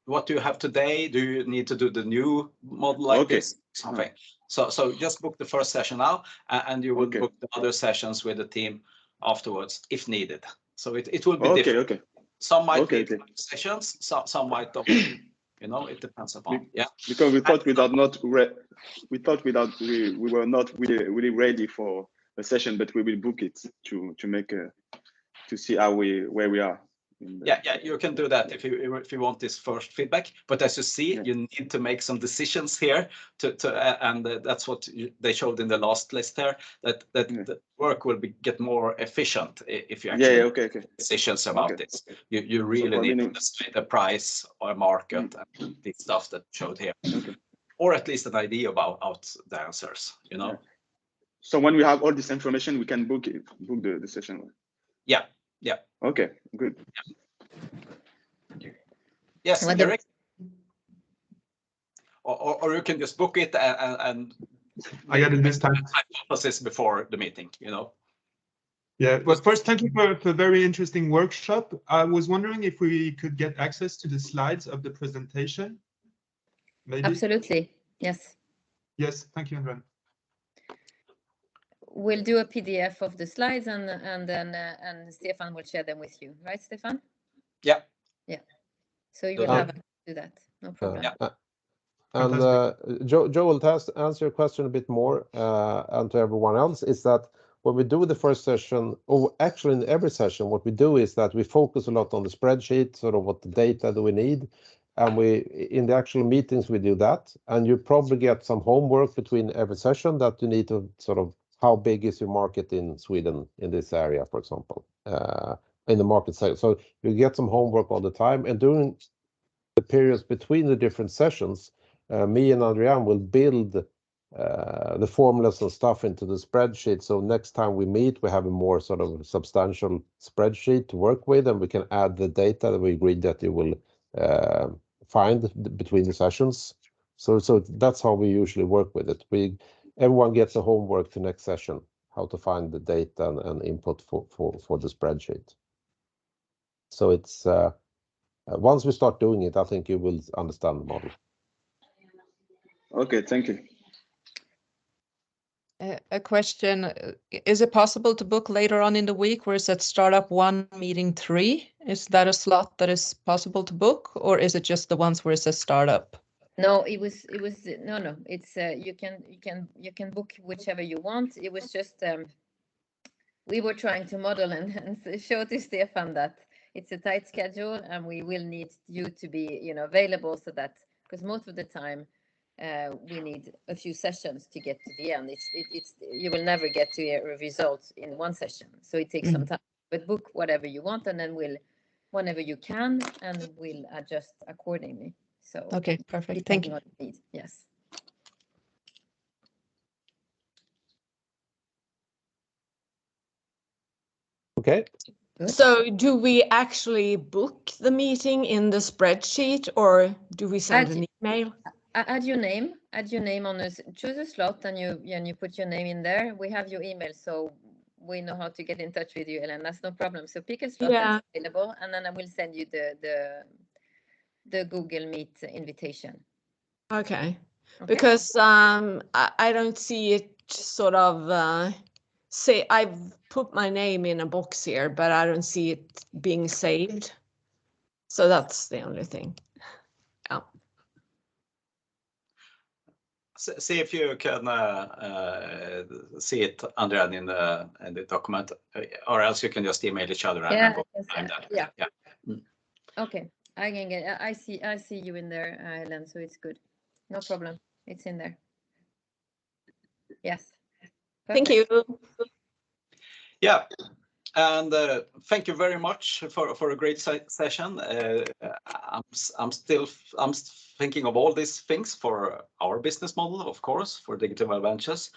what do you have today. Do you need to do the new model like this? Something. So just book the first session now, and you will book the other sessions with the team afterwards if needed. So it will be different. Okay. Some might be sessions, some might not. It depends upon. Yeah. Because we thought we were not really ready for a session, but we will book it to see where we are. Yeah, you can do that if you want this first feedback. But as you see, you need to make some decisions here and that's what they showed in the last list here. That the work will get more efficient if you actually make decisions about this. You really need to decide a price or a market and the stuff that showed here, or at least an idea about the answers. So when we have all this information, we can book the session. Yeah. Okay, good. Yes, Eric. Or you can just book it and I got it this time. Hypothesis before the meeting, Yeah, but first, thank you for a very interesting workshop. I was wondering if we could get access to the slides of the presentation. Maybe. Absolutely, yes. Yes, thank you, Andrea. We'll do a PDF of the slides and then Stefan will share them with you, right, Stefan? Yeah. So you will have to do that, no problem. And Joe will answer your question a bit more, and to everyone else, is that when we do the first session, or actually in every session, what we do is that we focus a lot on the spreadsheet, sort of what the data do we need, and in the actual meetings we do that, and you probably get some homework between every session that you need to sort of, how big is your market in Sweden in this area, for example, in the market side. So you get some homework all the time, and during the periods between the different sessions, me and Adrian will build the formulas and stuff into the spreadsheet. So next time we meet, we have a more sort of substantial spreadsheet to work with, and we can add the data that we agreed that you will find between the sessions. So that's how we usually work with it. Everyone gets a homework to next session, how to find the data and input for the spreadsheet. So it's once we start doing it, I think you will understand the model. Okay, thank you. A question, is it possible to book later on in the week where it says startup 1, meeting 3? Is that a slot that is possible to book, or is it just the ones where it says startup? No, it was no. It's you can book whichever you want. It was just we were trying to model and show to Stefan that it's a tight schedule and we will need you to be available, so that because most of the time we need a few sessions to get to the end. It's you will never get to a result in one session, so it takes some time. But book whatever you want, and then whenever you can, and we'll adjust accordingly. So okay, perfect. Thank you. Yes. Okay. Good. So do we actually book the meeting in the spreadsheet, or do we send an email? Add your name on this, choose a slot, and you put your name in there. We have your email, so we know how to get in touch with you, Ellen. That's no problem. So pick a slot that's available, and then I will send you the the Google Meet invitation. Okay. Okay. Because I don't see it sort of say I've put my name in a box here, but I don't see it being saved. So that's the only thing. Yeah. See if you can see it, Andrea, in the document, or else you can just email each other. Yeah, and that. yeah. Yeah. Mm. Okay, I can get. I see you in there, Helen. So it's good. No problem. It's in there. Yes. Thank you. Yeah. And thank you very much for a great session. I'm thinking of all these things for our business model, of course, for Digital Ventures,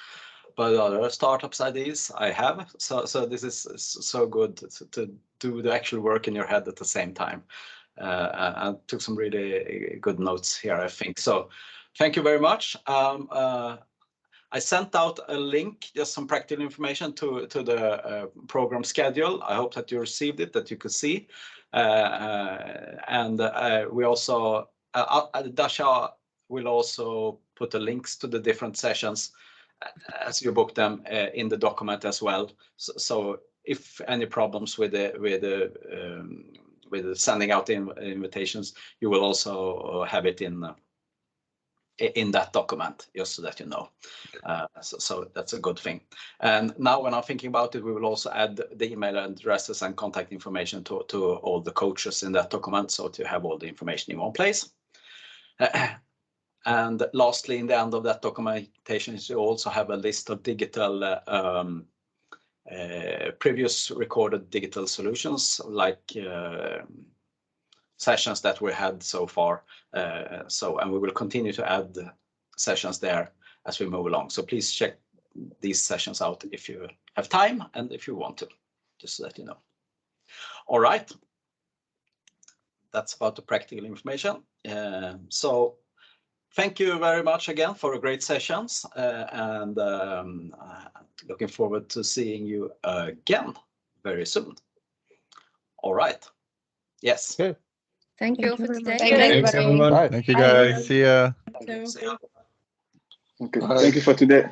but other startups ideas I have. So this is so good to do the actual work in your head at the same time. I took some really good notes here, I think. So thank you very much. I sent out a link, just some practical information to the program schedule. I hope that you received it, that you could see. And we also, Dasha will also put the links to the different sessions as you book them in the document as well. So if any problems with the sending out the invitations, you will also have it in that document, just so that you know. So that's a good thing. And now when I'm thinking about it, we will also add the email addresses and contact information to all the coaches in that document, so to have all the information in one place. And lastly, in the end of that documentation, you also have a list of digital previous recorded digital solutions, like sessions that we had so far. And we will continue to add sessions there as we move along. So please check these sessions out if you have time and if you want to, just so that you know. All right. That's about the practical information. So thank you very much again for great sessions, and looking forward to seeing you again very soon. All right. Yes. Okay. Thank you for today. Thank you, Thanks, everybody. everyone. Bye. Thank you, guys. See ya. Okay. Thank you for today.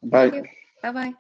Bye. Bye bye.